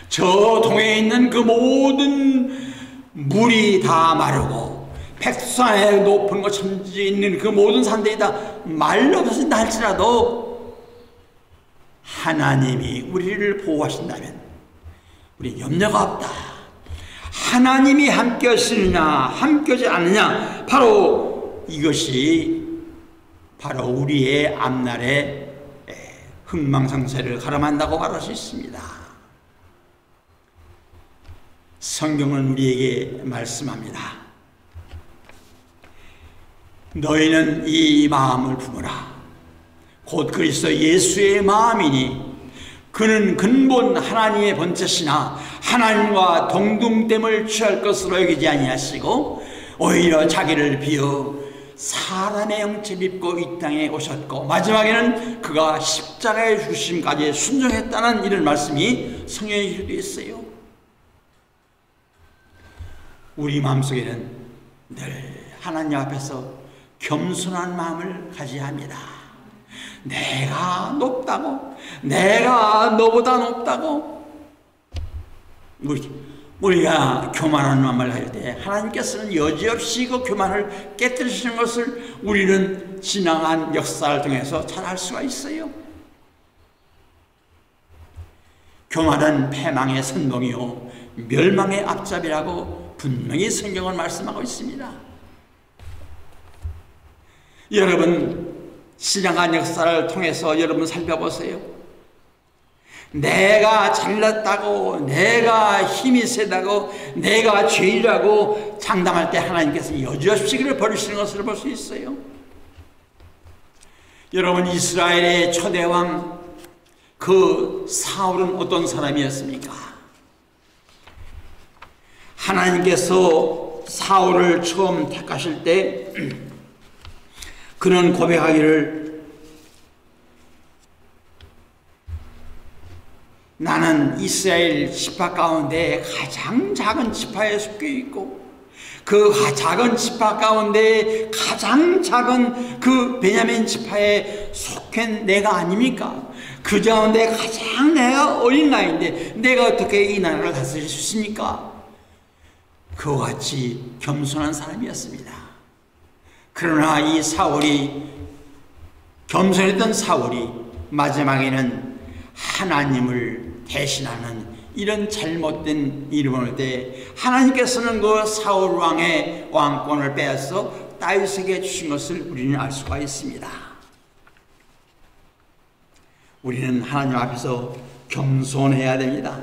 Speaker 2: 저 동해에 있는 그 모든 물이 다 마르고, 백두산의 높은 곳 천지에 있는 그 모든 산들이 다 말라버린다 할지라도 하나님이 우리를 보호하신다면 우리는 염려가 없다. 하나님이 함께 하시느냐 함께 하지 않느냐, 바로 이것이 바로 우리의 앞날의 흥망성쇠를 가름한다고 말할 수 있습니다. 성경은 우리에게 말씀합니다. 너희는 이 마음을 품으라. 곧 그리스도 예수의 마음이니 그는 근본 하나님의 본체시나 하나님과 동등됨을 취할 것으로 여기지 아니하시고 오히려 자기를 비어 사람의 형체를 입고 이 땅에 오셨고 마지막에는 그가 십자가의 죽으심까지 순종했다는 이런 말씀이 성경에 기록되어 있어요. 우리 마음속에는 늘 하나님 앞에서 겸손한 마음을 가져야 합니다. 내가 높다고, 내가 너보다 높다고, 우리가 교만한 마음을 할 때 하나님께서는 여지없이 그 교만을 깨뜨리시는 것을 우리는 지나간 역사를 통해서 잘 알 수가 있어요. 교만은 패망의 선봉이요 멸망의 앞잡이라고 분명히 성경은 말씀하고 있습니다. 여러분, 지나간 역사를 통해서 여러분 살펴보세요. 내가 잘났다고, 내가 힘이 세다고, 내가 죄인이라고 장담할 때 하나님께서 여지없이 그를 버리시는 것을 볼 수 있어요. 여러분, 이스라엘의 초대왕 그 사울은 어떤 사람이었습니까? 하나님께서 사울을 처음 택하실 때 그는 고백하기를, 나는 이스라엘 지파 가운데 가장 작은 지파에 속해 있고 그 작은 지파 가운데 가장 작은 그 베냐민 지파에 속한 내가 아닙니까? 그 가운데 가장 내가 어린 나이인데 내가 어떻게 이 나라를 다스릴 수 있습니까? 그와 같이 겸손한 사람이었습니다. 그러나 이 사울이, 겸손했던 사울이 마지막에는 하나님을 대신하는 이런 잘못된 이름을 올 때 하나님께서는 그 사울 왕의 왕권을 빼앗아 다윗에게 주신 것을 우리는 알 수가 있습니다. 우리는 하나님 앞에서 겸손해야 됩니다.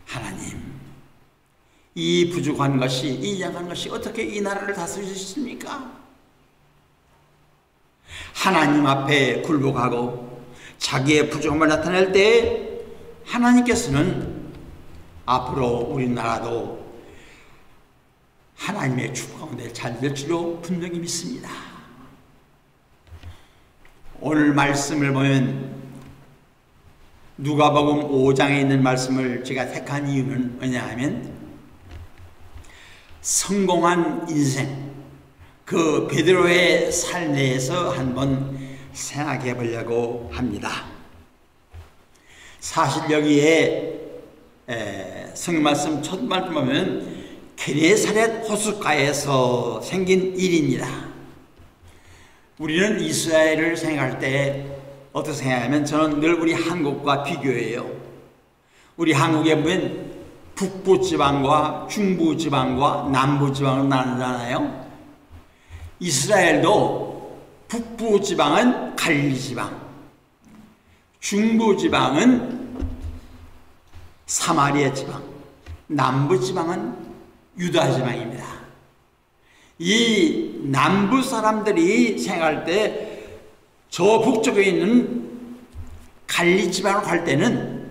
Speaker 2: 하나님, 이 부족한 것이, 이 약한 것이 어떻게 이 나라를 다스릴 수 있습니까? 하나님 앞에 굴복하고 자기의 부족함을 나타낼 때 하나님께서는 앞으로 우리나라도 하나님의 축복 가운데 잘 될 줄로 분명히 믿습니다. 오늘 말씀을 보면 누가복음 5장에 있는 말씀을 제가 택한 이유는 뭐냐하면 성공한 인생, 그 베드로의 삶내에서 한번 생각해 보려고 합니다. 사실 여기에 성경 말씀 첫 말씀 보면 게네사렛 호숫가에서 생긴 일입니다. 우리는 이스라엘을 생각할 때 어떻게 생각하면 저는 늘 우리 한국과 비교해요. 우리 한국에 보면 북부지방과 중부지방과 남부지방으로 나누잖아요. 이스라엘도 북부지방은 갈릴리지방, 중부지방은 사마리아 지방, 남부지방은 유다지방입니다. 이 남부 사람들이 생각할 때 저 북쪽에 있는 갈릴리 지방으로 갈 때는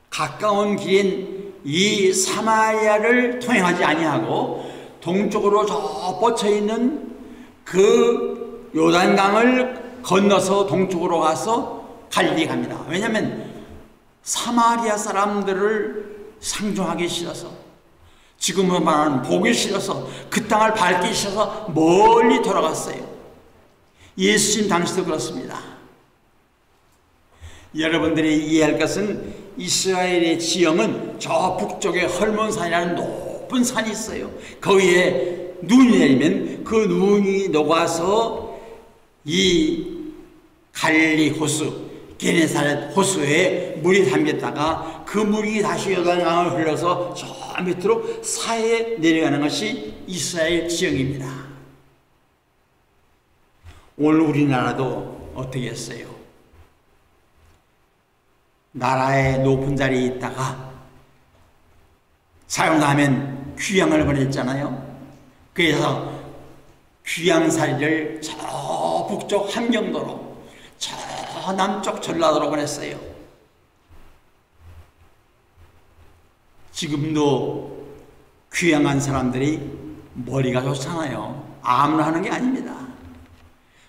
Speaker 2: 가까운 길인 이 사마리아를 통행하지 아니하고 동쪽으로 저 뻗쳐 있는 그 요단강을 건너서 동쪽으로 가서 갈릴리 갑니다. 왜냐하면 사마리아 사람들을 상종하기 싫어서, 지금으로 말하는 보기 싫어서, 그 땅을 밟기 싫어서 멀리 돌아갔어요. 예수님 당시도 그렇습니다. 여러분들이 이해할 것은 이스라엘의 지형은 저 북쪽에 헐몬산이라는 높은 산이 있어요. 거기에 눈이 내리면 그 눈이 녹아서 이 갈릴리 호수, 게네사렛 호수에 물이 담겼다가 그 물이 다시 요단강을 흘러서 저 밑으로 사해에 내려가는 것이 이스라엘 지형입니다. 오늘 우리나라도 어떻게 했어요? 나라의 높은 자리에 있다가 사용하면 귀향을 보냈잖아요. 그래서 귀향살이를 저 북쪽 함경도로, 저 남쪽 전라도로 보냈어요. 지금도 귀향한 사람들이 머리가 좋잖아요. 아무나 하는 게 아닙니다.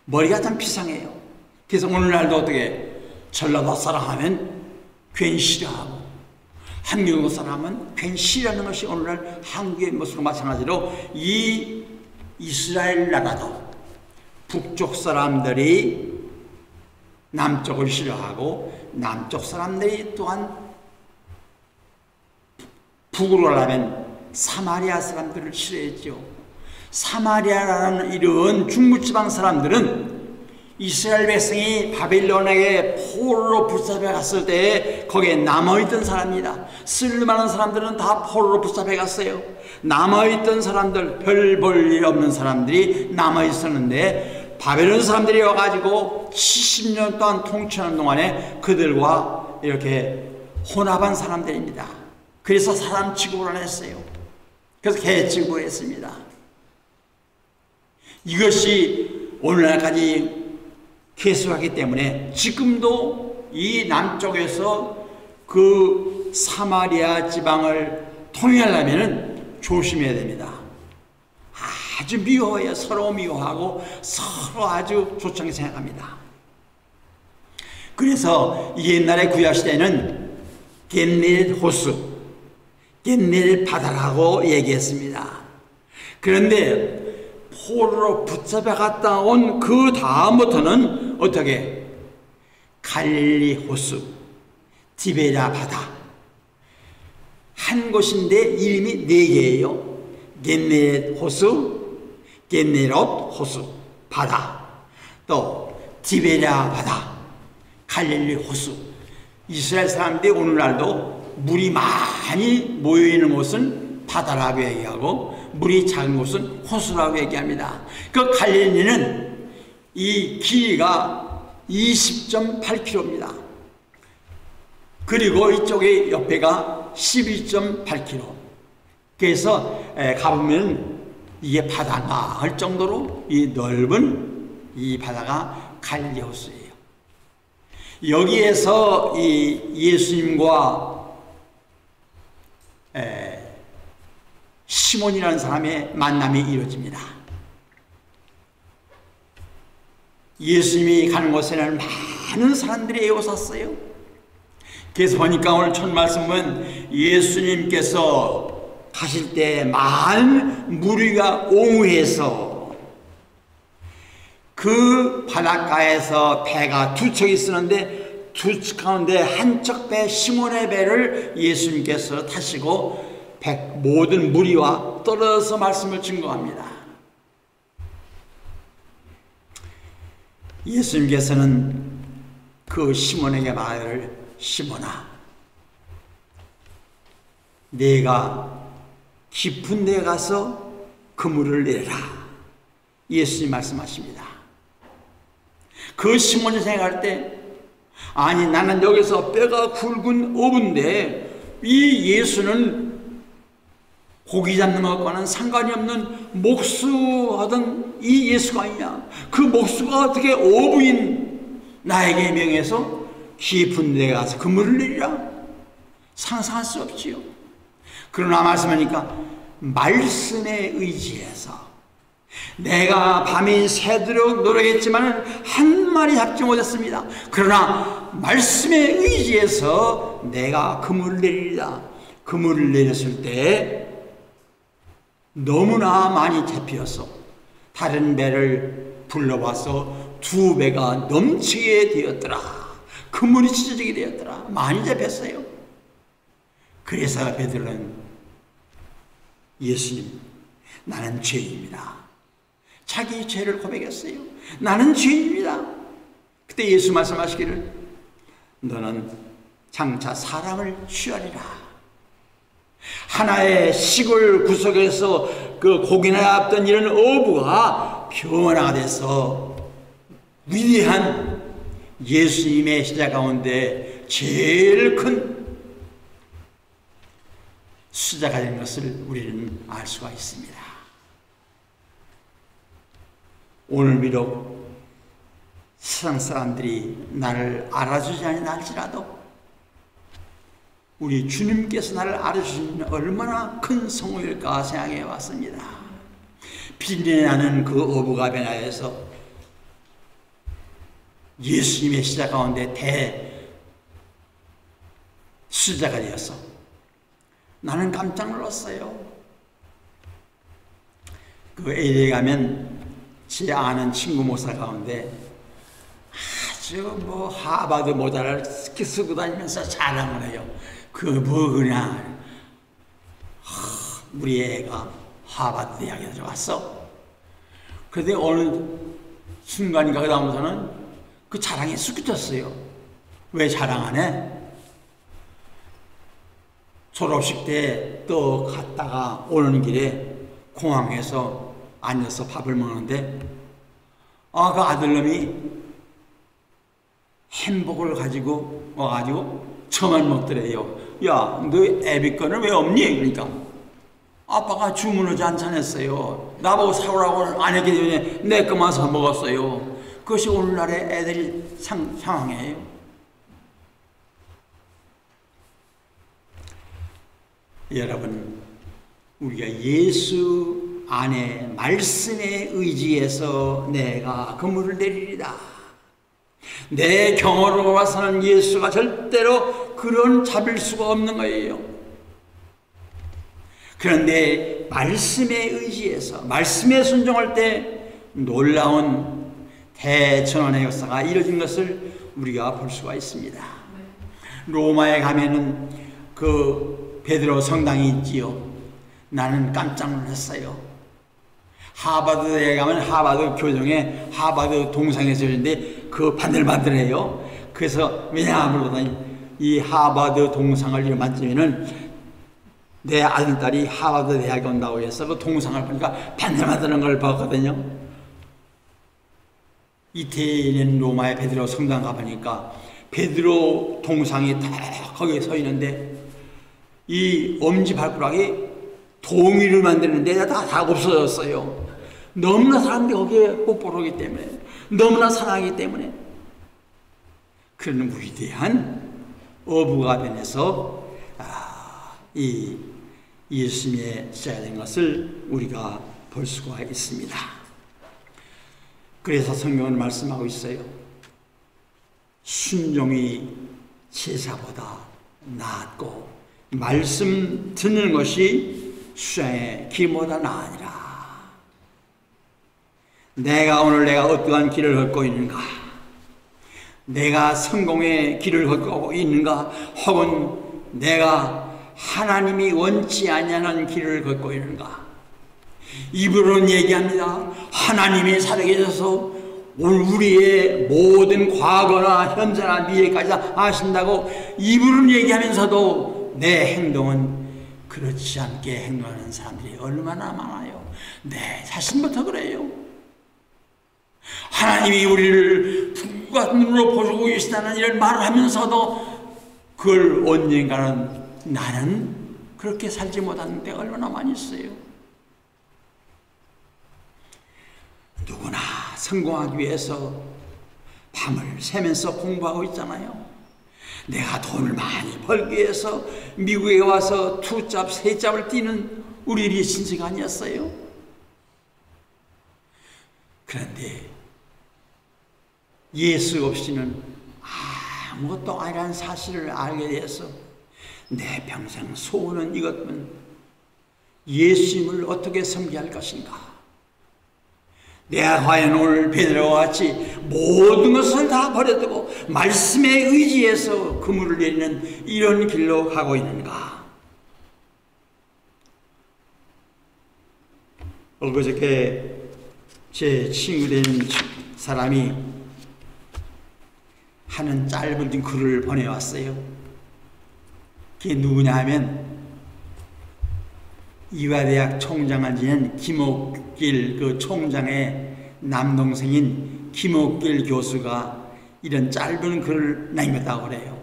Speaker 2: 머리가 참 비상해요. 그래서 오늘날도 어떻게 전라도 사람 하면 괜히 싫어하고, 함경도 사람은 괜히 싫어하는 것이 오늘날 한국의 모습과 마찬가지로 이 이스라엘 나라도 북쪽 사람들이 남쪽을 싫어하고, 남쪽 사람들이 또한 북으로 가려면 사마리아 사람들을 싫어했죠. 사마리아라는 이런 중부지방 사람들은 이스라엘 백성이 바빌론에게 포로로 붙잡혀 갔을 때 거기에 남아있던 사람입니다. 쓸만한 사람들은 다 포로로 붙잡혀 갔어요. 남아있던 사람들, 별 볼 일 없는 사람들이 남아있었는데 바벨론 사람들이 와가지고 70년 동안 통치하는 동안에 그들과 이렇게 혼합한 사람들입니다. 그래서 사람 취급을 안 했어요. 그래서 개 취급을 했습니다. 이것이 오늘날까지 계속하기 때문에 지금도 이 남쪽에서 그 사마리아 지방을 통일하려면 조심해야 됩니다. 아주 미워해요. 서로 미워하고 서로 아주 좋지 않게 생각합니다. 그래서 옛날의 구약시대는 겟레렛 호수, 겟레렛 바다라고 얘기했습니다. 그런데 포로로 붙잡아 갔다 온 그 다음부터는 어떻게 갈릴리 호수, 디베랴 바다, 한 곳인데 이름이 4개예요. 겟레렛 호수, 겟레롯 호수, 바다, 또 디베랴 바다, 갈릴리 호수. 이스라엘 사람들이 오늘날도 물이 많이 모여있는 곳은 바다라고 얘기하고, 물이 작은 곳은 호수라고 얘기합니다. 그 갈릴리는 이 길이가 20.8km입니다. 그리고 이쪽에 옆에가 12.8km. 그래서 가보면 이게 바다가 할 정도로 이 넓은 이 바다가 갈릴리 호수예요. 여기에서 이 예수님과 시몬이라는 사람의 만남이 이루어집니다. 예수님이 가는 곳에는 많은 사람들이 에워쌌어요. 그래서 보니까 오늘 첫 말씀은 예수님께서 가실 때 많은 무리가 옹호해서 그 바닷가에서 배가 2척이 쓰는데 2척 가운데 한척 배, 시몬의 배를 예수님께서 타시고 모든 무리와 떨어져서 말씀을 증거합니다. 예수님께서는 그 시몬에게 말을, 시몬아, 내가 깊은 데 가서 그물을 내라. 예수님 말씀하십니다. 그 시몬이 생각할 때, 아니 나는 여기서 뼈가 굵은 어부인데 이 예수는 고기 잡는 것과는 상관이 없는 목수하던 이 예수가 아니냐. 그 목수가 어떻게 어부인 나에게 명해서 깊은 데 가서 그물을 내리라. 상상할 수 없지요. 그러나 말씀하니까 말씀에 의지해서 내가 밤이 새도록 노력했지만 한 마리 잡지 못했습니다. 그러나 말씀에 의지해서 내가 그물을 내리리라. 그물을 내렸을 때 너무나 많이 잡혀서 다른 배를 불러와서 2배가 넘치게 되었더라. 그물이 찢어지게 되었더라. 많이 잡혔어요. 그래서 베드로는 예수님, 나는 죄인입니다. 자기 죄를 고백했어요. 나는 죄인입니다. 그때 예수 말씀하시기를 너는 장차 사람을 취하리라. 하나의 시골 구석에서 그 고기나 잡던 이런 어부가 변화가 돼서 위대한 예수님의 십자가 가운데 제일 큰 수자가 된 것을 우리는 알 수가 있습니다. 오늘 비록 세상 사람들이 나를 알아주지 않나 할지라도 우리 주님께서 나를 알아주시는 얼마나 큰 성공일까 생각해 왔습니다. 비린내나는 그 어부가 변화해서 예수님의 십자가 가운데 대수자가 되어서 나는 깜짝 놀랐어요. 그 LA 가면 제 아는 친구 목사 가운데 아주 하버드 모자를 쓰고 다니면서 자랑을 해요. 그냥 우리 애가 하버드 대학에 들어왔어. 그런데 어느 순간인가 그 다음부터는 그 자랑이 쑥겨졌어요. 왜 자랑 안 해? 졸업식 때 또 갔다가 오는 길에 공항에서 앉아서 밥을 먹는데 그 아들놈이 햄버거를 가지고 와가지고 저만 먹더래요. 야, 너 애비 거는 왜 없니? 그러니까 아빠가 주문하지 않잖았어요. 나보고 사오라고 안 했기 때문에 내 것만 사 먹었어요. 그것이 오늘날의 애들 상황이에요. 여러분, 우리가 예수 안에 말씀에 의지해서 내가 그물을 내리리다. 내 경험으로 봐서는 예수가 절대로 그런 잡을 수가 없는 거예요. 그런데 말씀에 의지해서 말씀에 순종할 때 놀라운 대전환의 역사가 이루어진 것을 우리가 볼 수가 있습니다. 로마에 가면은 그 베드로 성당이 있지요. 나는 깜짝 놀랐어요. 하버드에 가면 하버드 교정에 하버드 동상에 있는데 그 반들반들해요. 그래서 왜냐하면 이 하버드 동상을 만지면은 내 아들딸이 하버드 대학에 온다고 해서 그 동상을 보니까 반들반들한 걸 봤거든요. 이태리는 로마의 베드로 성당 가보니까 베드로 동상이 다 거기에 서 있는데 이 엄지발가락이 동이를 만드는데 다 없어졌어요. 너무나 사람들이 거기에 뽀뽀하기 때문에, 너무나 사랑하기 때문에. 그런 위대한 어부가 변해서 이 예수님의 십자가 된 것을 우리가 볼 수가 있습니다. 그래서 성경은 말씀하고 있어요. 순종이 제사보다 낫고 말씀 듣는 것이 수양의 기보다 나으니라. 내가 어떠한 길을 걷고 있는가? 내가 성공의 길을 걷고 있는가? 혹은 내가 하나님이 원치 아니하는 길을 걷고 있는가? 입으로는 얘기합니다. 하나님이 살아계셔서 우리의 모든 과거나 현재나 미래까지 다 아신다고 입으로는 얘기하면서도 내 행동은 그렇지 않게 행동하는 사람들이 얼마나 많아요. 내 자신부터 그래요. 하나님이 우리를 불 같은 눈으로 보시고 계시다는 이런 말을 하면서도 그걸 언젠가는 나는 그렇게 살지 못하는 때가 얼마나 많이 있어요. 누구나 성공하기 위해서 밤을 새면서 공부하고 있잖아요. 내가 돈을 많이 벌기 위해서 미국에 와서 투잡, 세잡을 뛰는 우리들의 신세가 아니었어요? 그런데 예수 없이는 아무것도 아니라는 사실을 알게 되어서 내 평생 소원은 이것뿐, 예수님을 어떻게 섬기할 것인가. 내가 과연 오늘 베드로와 같이 모든 것을 다 버려두고 말씀에 의지해서 그물을 내리는 이런 길로 가고 있는가. 엊그저께 제 친구 되는 사람이 하는 짧은 글을 보내왔어요. 그게 누구냐 하면 이화대학 총장을 지낸 김옥길 그 총장의 남동생인 김옥길 교수가 이런 짧은 글을 남겼다고 그래요.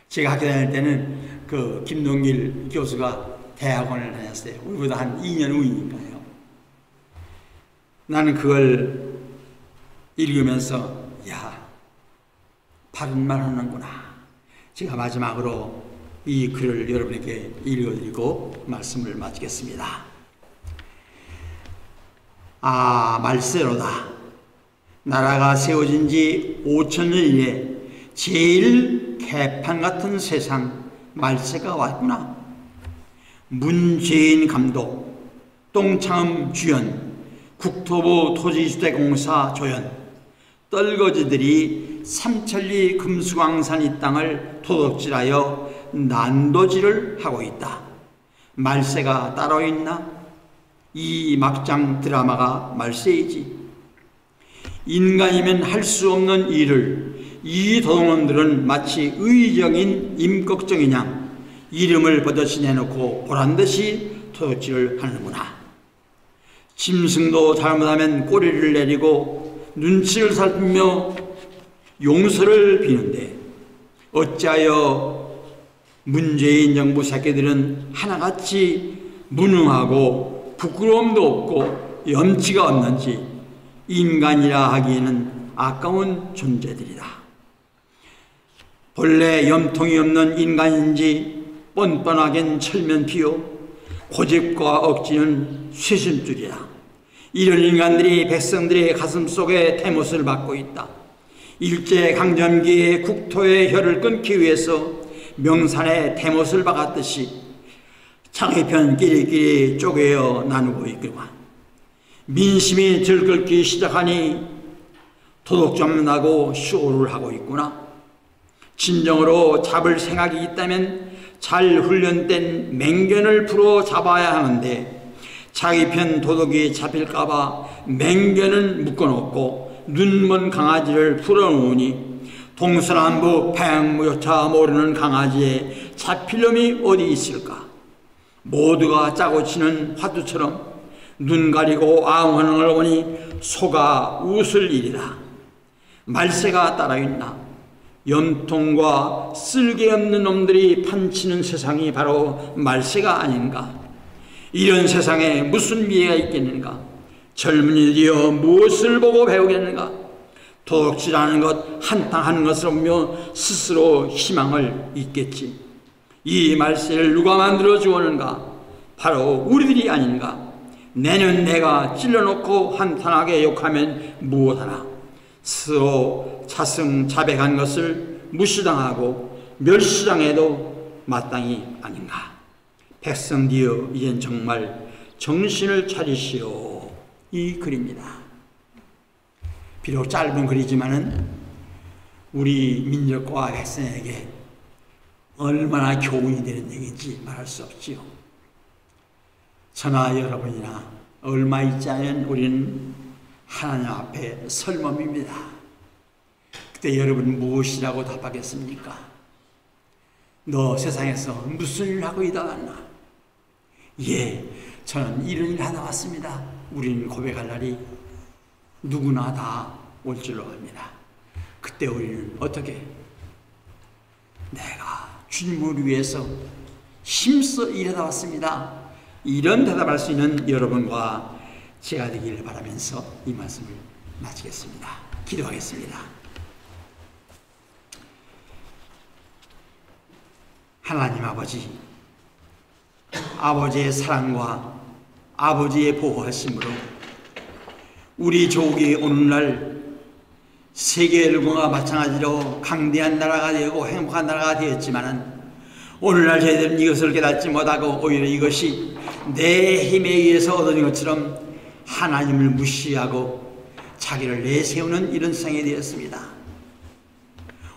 Speaker 2: 제가 학교 다닐 때는 그 김동길 교수가 대학원을 다녔어요. 우리보다 한 2년 후이니까요. 나는 그걸 읽으면서 야, 바른 말 하는구나. 제가 마지막으로 이 글을 여러분에게 읽어드리고 말씀을 마치겠습니다. 말세로다. 나라가 세워진 지 5,000년 이래 제일 개판 같은 세상 말세가 왔구나. 문재인 감독, 똥창음 주연, 국토부 토지주택공사 조연, 떨거지들이 삼천리 금수광산 이 땅을 도둑질하여 난도질을 하고 있다. 말세가 따로 있나? 이 막장 드라마가 말세이지. 인간이면 할 수 없는 일을 이 도둑놈들은 마치 의적인 임꺽정인 양 이름을 버젓이 내놓고 보란듯이 도둑질을 하는구나. 짐승도 잘못하면 꼬리를 내리고 눈치를 살피며 용서를 비는데 어찌하여 문재인 정부 새끼들은 하나같이 무능하고 부끄러움도 없고 염치가 없는지 인간이라 하기에는 아까운 존재들이다. 본래 염통이 없는 인간인지 뻔뻔하겐 철면피요 고집과 억지는 쇠심줄이다. 이런 인간들이 백성들의 가슴속에 대못을 받고 있다. 일제강점기에 국토의 혀를 끊기 위해서 명산에 대못을 박았듯이 자기편 끼리끼리 쪼개어 나누고 있구만. 민심이 들끓기 시작하니 도둑 잡는다고 쇼를 하고 있구나. 진정으로 잡을 생각이 있다면 잘 훈련된 맹견을 풀어 잡아야 하는데 자기 편 도둑이 잡힐까봐 맹견은 묶어놓고 눈먼 강아지를 풀어놓으니 동서남북 백무여차 모르는 강아지에 잡힐 놈이 어디 있을까. 모두가 짜고 치는 화두처럼 눈 가리고 아웅하는 걸 보니 소가 웃을 일이다. 말세가 따라있나. 염통과 쓸개없는 놈들이 판치는 세상이 바로 말세가 아닌가. 이런 세상에 무슨 미래가 있겠는가. 젊은이들이여 무엇을 보고 배우겠는가. 도둑질하는 것, 한탕하는 것을 보며 스스로 희망을 잊겠지. 이 말세를 누가 만들어 주었는가. 바로 우리들이 아닌가. 내년 내가 찔러놓고 한탄하게 욕하면 무엇하나. 스스로 자승자백한 것을 무시당하고 멸시당해도 마땅히 아닌가. 백성들이여 이젠 정말 정신을 차리시오. 이 글입니다. 비록 짧은 글이지만은 우리 민족과 백성에게 얼마나 교훈이 되는 얘기인지 말할 수 없지요. 저나 여러분이나 얼마 있지 않으면 우리는 하나님 앞에 설 몸입니다. 그때 여러분 무엇이라고 답하겠습니까? 너 세상에서 무슨 일을 하고 있다 왔나? 예, 저는 이런 일 하다 왔습니다. 우리는 고백할 날이 누구나 다 올 줄로 압니다. 그때 우리는 어떻게? 내가 주님을 위해서 힘써 일하다 왔습니다. 이런 대답할 수 있는 여러분과 제가 되기를 바라면서 이 말씀을 마치겠습니다. 기도하겠습니다. 하나님 아버지의 사랑과 아버지의 보호하심으로 우리 조국이 오늘날 세계 일본과 마찬가지로 강대한 나라가 되고 행복한 나라가 되었지만은 오늘날 저희들은 이것을 깨닫지 못하고 오히려 이것이 내 힘에 의해서 얻어진 것처럼 하나님을 무시하고 자기를 내세우는 이런 세상이 되었습니다.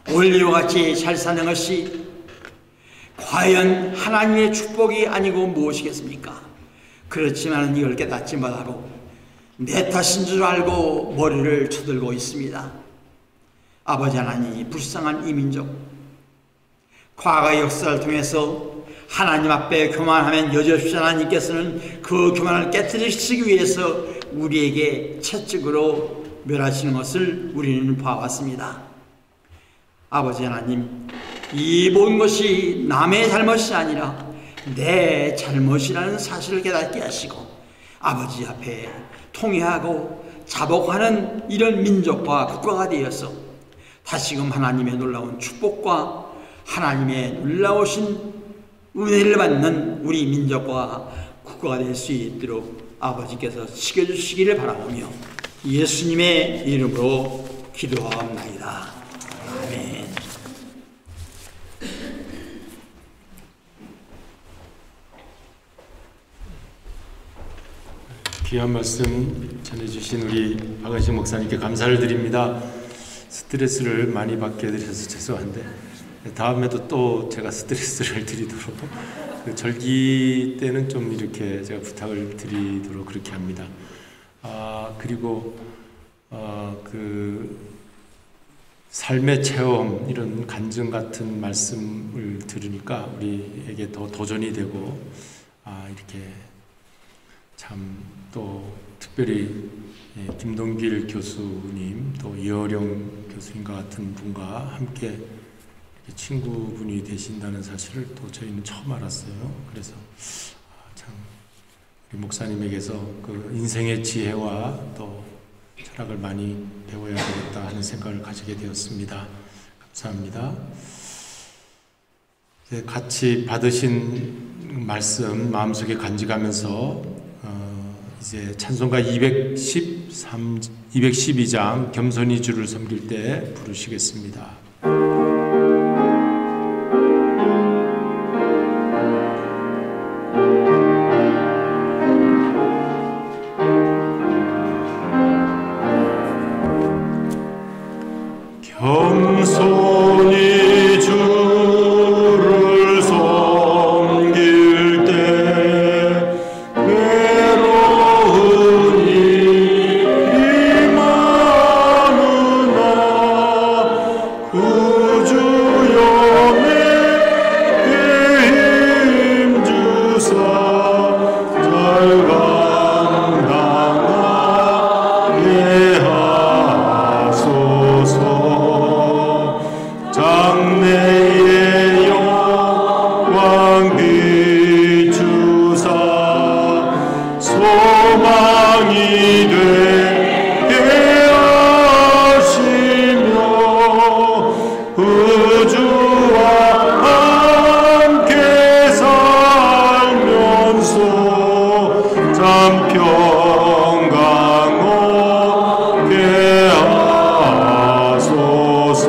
Speaker 2: 원리와 같이 잘 사는 것이 과연 하나님의 축복이 아니고 무엇이겠습니까? 그렇지만 이걸 깨닫지 못하고 내 탓인 줄 알고 머리를 쳐들고 있습니다. 아버지 하나님, 불쌍한 이 민족, 과거의 역사를 통해서 하나님 앞에 교만하면 여지없이 하나님께서는 그 교만을 깨뜨리시기 위해서 우리에게 채찍으로 멸하시는 것을 우리는 봐왔습니다. 아버지 하나님, 이 모든 것이 남의 잘못이 아니라 내 잘못이라는 사실을 깨닫게 하시고 아버지 앞에 통회하고 자복하는 이런 민족과 국가가 되어서 다시금 하나님의 놀라운 축복과 하나님의 놀라우신 은혜를 받는 우리 민족과 국가가 될 수 있도록 아버지께서 지켜주시기를 바라보며 예수님의 이름으로 기도하옵나이다. 아멘.
Speaker 1: 귀한 말씀 전해주신 우리 박은식 목사님께 감사를 드립니다. 스트레스를 많이 받게 드려서 죄송한데 다음에도 또 제가 스트레스를 드리도록 절기 때는 좀 이렇게 제가 부탁을 드리도록 그렇게 합니다. 그리고 그 삶의 체험, 이런 간증 같은 말씀을 들으니까 우리에게 더 도전이 되고 이렇게 참 또 특별히 김동길 교수님, 또 이어령 교수님과 같은 분과 함께 친구분이 되신다는 사실을 또 저희는 처음 알았어요. 그래서 참 우리 목사님에게서 그 인생의 지혜와 또 철학을 많이 배워야 되겠다 하는 생각을 가지게 되었습니다. 감사합니다. 같이 받으신 말씀 마음속에 간직하면서 이제 찬송가 212장 겸손히 주를 섬길 때 부르시겠습니다. 겸손히 주를 섬길 때 외로운 일이 많으나 구주여 내게 힘주사 잘 감당하게 하소서. 장래의 영광 비추사 소망이 되게 하시며 우주와 함께 살면서 참 평강 얻게 하소서.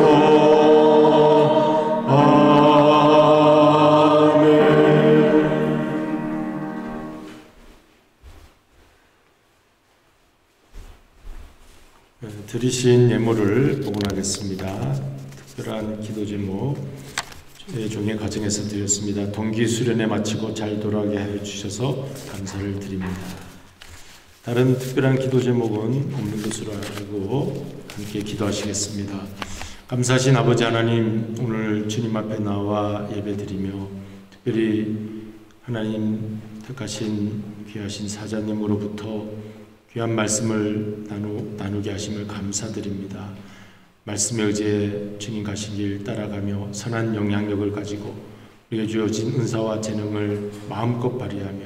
Speaker 1: 드리신 예물을 복원하겠습니다. 특별한 기도 제목 종의 가정에서 드렸습니다. 동기 수련에 마치고 잘 돌아가게 하여 주셔서 감사를 드립니다. 다른 특별한 기도 제목은 없는 것으로 알고 함께 기도하시겠습니다. 감사하신 아버지 하나님, 오늘 주님 앞에 나와 예배드리며 특별히 하나님 택하신 귀하신 사자님으로부터 귀한 말씀을 나누게 하심을 감사드립니다. 말씀에 의지해 주님 가신 길 따라가며 선한 영향력을 가지고 우리에게 주어진 은사와 재능을 마음껏 발휘하며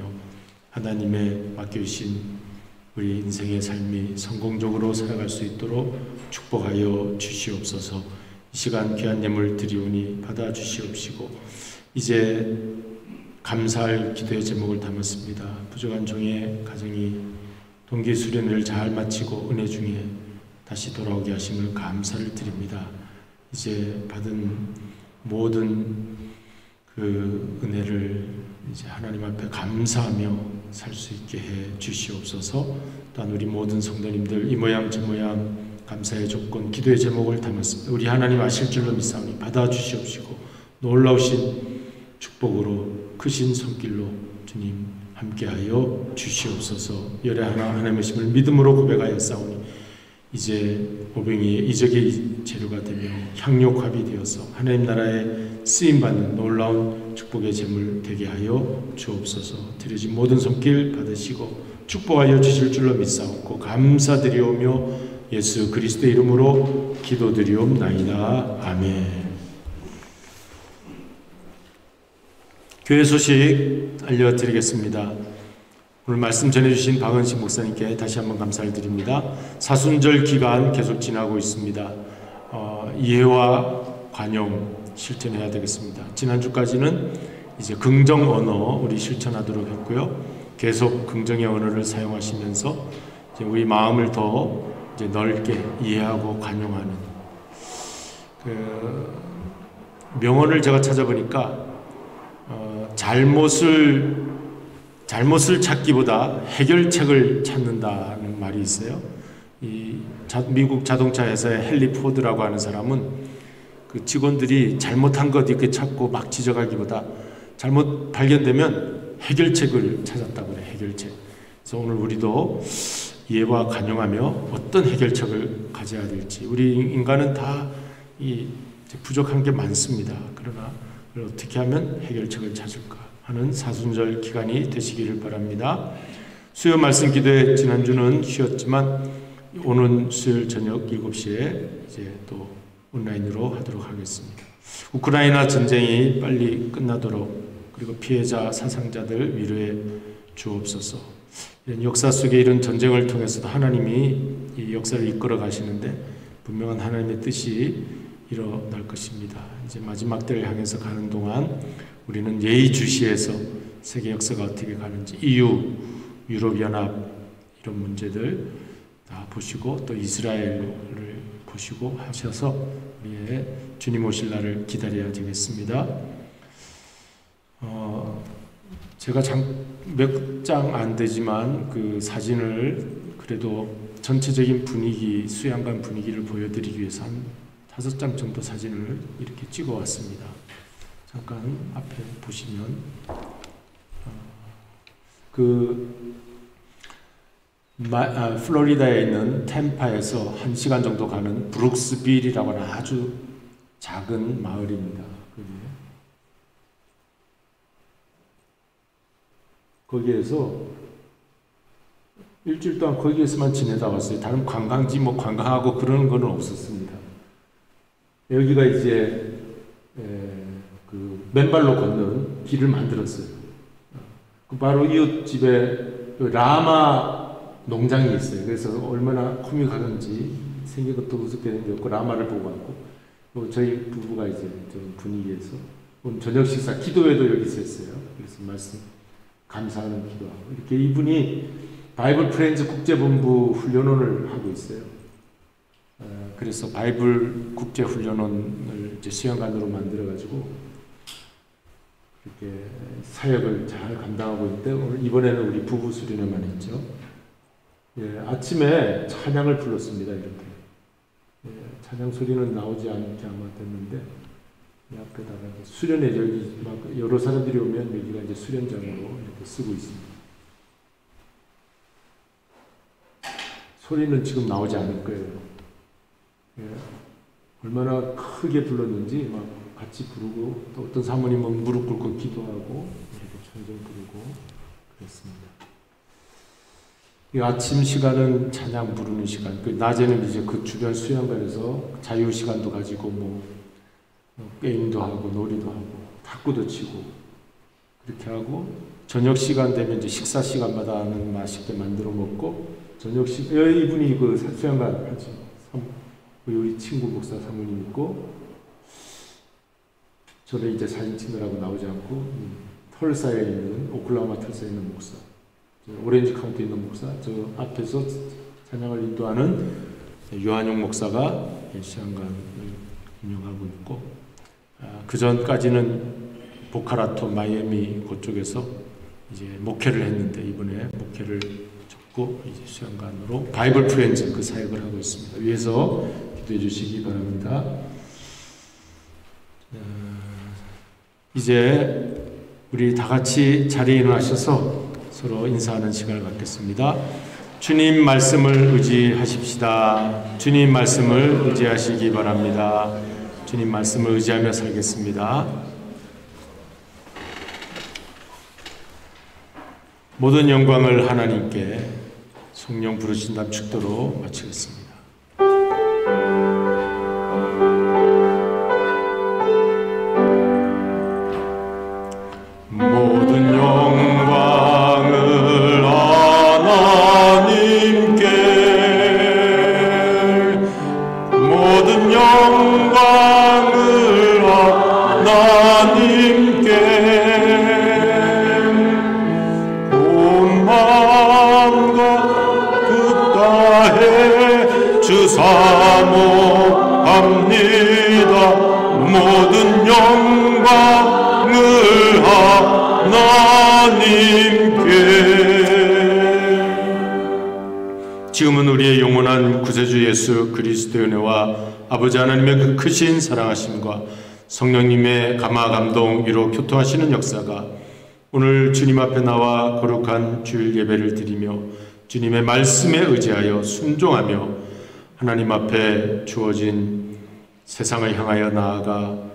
Speaker 1: 하나님의 맡겨주신 우리 인생의 삶이 성공적으로 살아갈 수 있도록 축복하여 주시옵소서. 이 시간 귀한 예물 드리오니 받아주시옵시고 이제 감사할 기도의 제목을 담았습니다. 부족한 종의 가정이 동기 수련회를 잘 마치고 은혜 중에 다시 돌아오게 하심을 감사를 드립니다. 이제 받은 모든 그 은혜를 이제 하나님 앞에 감사하며 살 수 있게 해 주시옵소서. 또한 우리 모든 성도님들 이 모양 저 모양 감사의 조건, 기도의 제목을 담았습니다. 우리 하나님 아실 줄로 믿사오니 받아주시옵시고 놀라우신 축복으로 크신 손길로 주님 함께하여 주시옵소서. 열의 하나님의 심을 믿음으로 고백하여 싸우니 이제 오병이의 이적의 재료가 되며 향료갑이 되어서 하나님 나라에 쓰임받는 놀라운 축복의 제물 되게 하여 주옵소서. 드려진 모든 손길 받으시고 축복하여 주실 줄로 믿사옵고 감사드리오며 예수 그리스도의 이름으로 기도드리옵나이다. 아멘. 교회 소식 알려드리겠습니다. 오늘 말씀 전해주신 박은식 목사님께 다시 한번 감사를 드립니다. 사순절 기간 계속 지나고 있습니다. 이해와 관용 실천해야 되겠습니다. 지난주까지는 이제 긍정 언어 우리 실천하도록 했고요. 계속 긍정의 언어를 사용하시면서 이제 우리 마음을 더 이제 넓게 이해하고 관용하는 그 명언을 제가 찾아보니까 잘못을 찾기보다 해결책을 찾는다는 말이 있어요. 미국 자동차 회사의 헨리 포드라고 하는 사람은 그 직원들이 잘못한 것 이렇게 찾고 막 지적하기보다 잘못 발견되면 해결책을 찾았다고 그래요. 해결책. 그래서 오늘 우리도 이해와 관용하며 어떤 해결책을 가져야 될지. 우리 인간은 다 부족한 게 많습니다. 그러나 어떻게 하면 해결책을 찾을까 하는 사순절 기간이 되시기를 바랍니다. 수요 말씀 기도회 지난주는 쉬었지만 오는 수요일 저녁 7시에 이제 또 온라인으로 하도록 하겠습니다. 우크라이나 전쟁이 빨리 끝나도록 그리고 피해자 사상자들 위로해 주옵소서. 이런 역사 속에 이런 전쟁을 통해서도 하나님이 이 역사를 이끌어 가시는데 분명한 하나님의 뜻이 일어날 것입니다. 이제 마지막 때를 향해서 가는 동안 우리는 예의주시해서 세계 역사가 어떻게 가는지 EU, 유럽연합 이런 문제들 다 보시고 또 이스라엘을 보시고 하셔서 우리의 주님 오실 날을 기다려야 되겠습니다. 제가 몇 장 안 되지만 그 사진을 그래도 전체적인 분위기, 수양관 분위기를 보여드리기 위해서 한 5장 정도 사진을 이렇게 찍어 왔습니다. 잠깐 앞에 보시면 플로리다에 있는 템파에서 1시간 정도 가는 브룩스빌이라고 하는 아주 작은 마을입니다. 거기에서 일주일 동안 거기에서만 지내다 왔어요. 다른 관광지 관광하고 그러는 건 없었습니다. 여기가 이제 그 맨발로 걷는 길을 만들었어요. 바로 이웃집에 라마 농장이 있어요. 그래서 얼마나 코믹하던지 생긴 것도 우습게 생겼고 라마를 보고 왔고 저희 부부가 이제 좀 분위기에서 오늘 저녁 식사 기도회도 여기서 했어요. 그래서 말씀 감사하는 기도하고 이렇게 이분이 바이블 프렌즈 국제본부 훈련원을 하고 있어요. 그래서 바이블 국제 훈련원을 이제 수양관으로 만들어가지고 이렇게 사역을 잘 감당하고 있는데 오늘 이번에는 우리 부부 수련회만 했죠. 아침에 찬양을 불렀습니다. 이렇게 찬양 소리는 나오지 않게 아마 됐는데 이 앞에다가 수련회 여기 막 여러 사람들이 오면 여기가 이제 수련장으로 이렇게 쓰고 있습니다. 소리는 지금 나오지 않을 거예요. 얼마나 크게 불렀는지 막 같이 부르고 또 어떤 사모님은 무릎 꿇고 기도하고 이렇게 찬송 부르고 그랬습니다. 이 아침 시간은 찬양 부르는 시간, 그 낮에는 이제 그 주변 수양관에서 자유 시간도 가지고 게임도 하고 놀이도 하고 탁구도 치고 그렇게 하고 저녁 시간 되면 이제 식사 시간마다는 맛있게 만들어 먹고 저녁 이분이 그 수양관 하죠. 우리 친구 목사 사모님 있고 저는 이제 사진 찍느라고 나오지 않고 털사에 있는 오클라호마 털사에 있는 목사, 오렌지 카운티에 있는 목사, 저 앞에서 찬양을 인도하는 유한용 목사가 시안관을 운영하고 있고, 그 전까지는 보카라톤 마이애미 그쪽에서 이제 목회를 했는데 이번에 목회를 접고 이제 수양관으로 바이블 프렌즈 그 사역을 하고 있습니다. 위에서 기도해 주시기 바랍니다. 이제 우리 다 같이 자리에 일어나셔서 서로 인사하는 시간을 갖겠습니다. 주님 말씀을 의지하십시다. 주님 말씀을 의지하시기 바랍니다. 주님 말씀을 의지하며 살겠습니다. 모든 영광을 하나님께 성령 부르신답 축도로 마치겠습니다. 모든 영광을 하나님께, 모든 영광을 하나님께, 온 마음과 뜻다해 주 사모합니다. 모든 영광을 하나님께. 지금은 우리의 영원한 구세주 예수 그리스도의 은혜와 아버지 하나님의 그 크신 사랑하심과 성령님의 감화 감동 위로 교통하시는 역사가 오늘 주님 앞에 나와 거룩한 주일 예배를 드리며 주님의 말씀에 의지하여 순종하며 하나님 앞에 주어진 세상을 향하여 나아가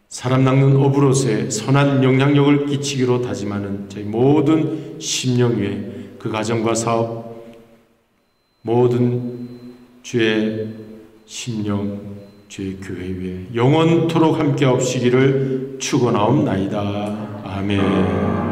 Speaker 1: 사람 낚는 어부로서의 선한 영향력을 끼치기로 다짐하는 저희 모든 심령 위에, 그 가정과 사업, 모든 주의 심령, 주의 교회 위에 영원토록 함께 하옵시기를 축원하옵나이다. 아멘.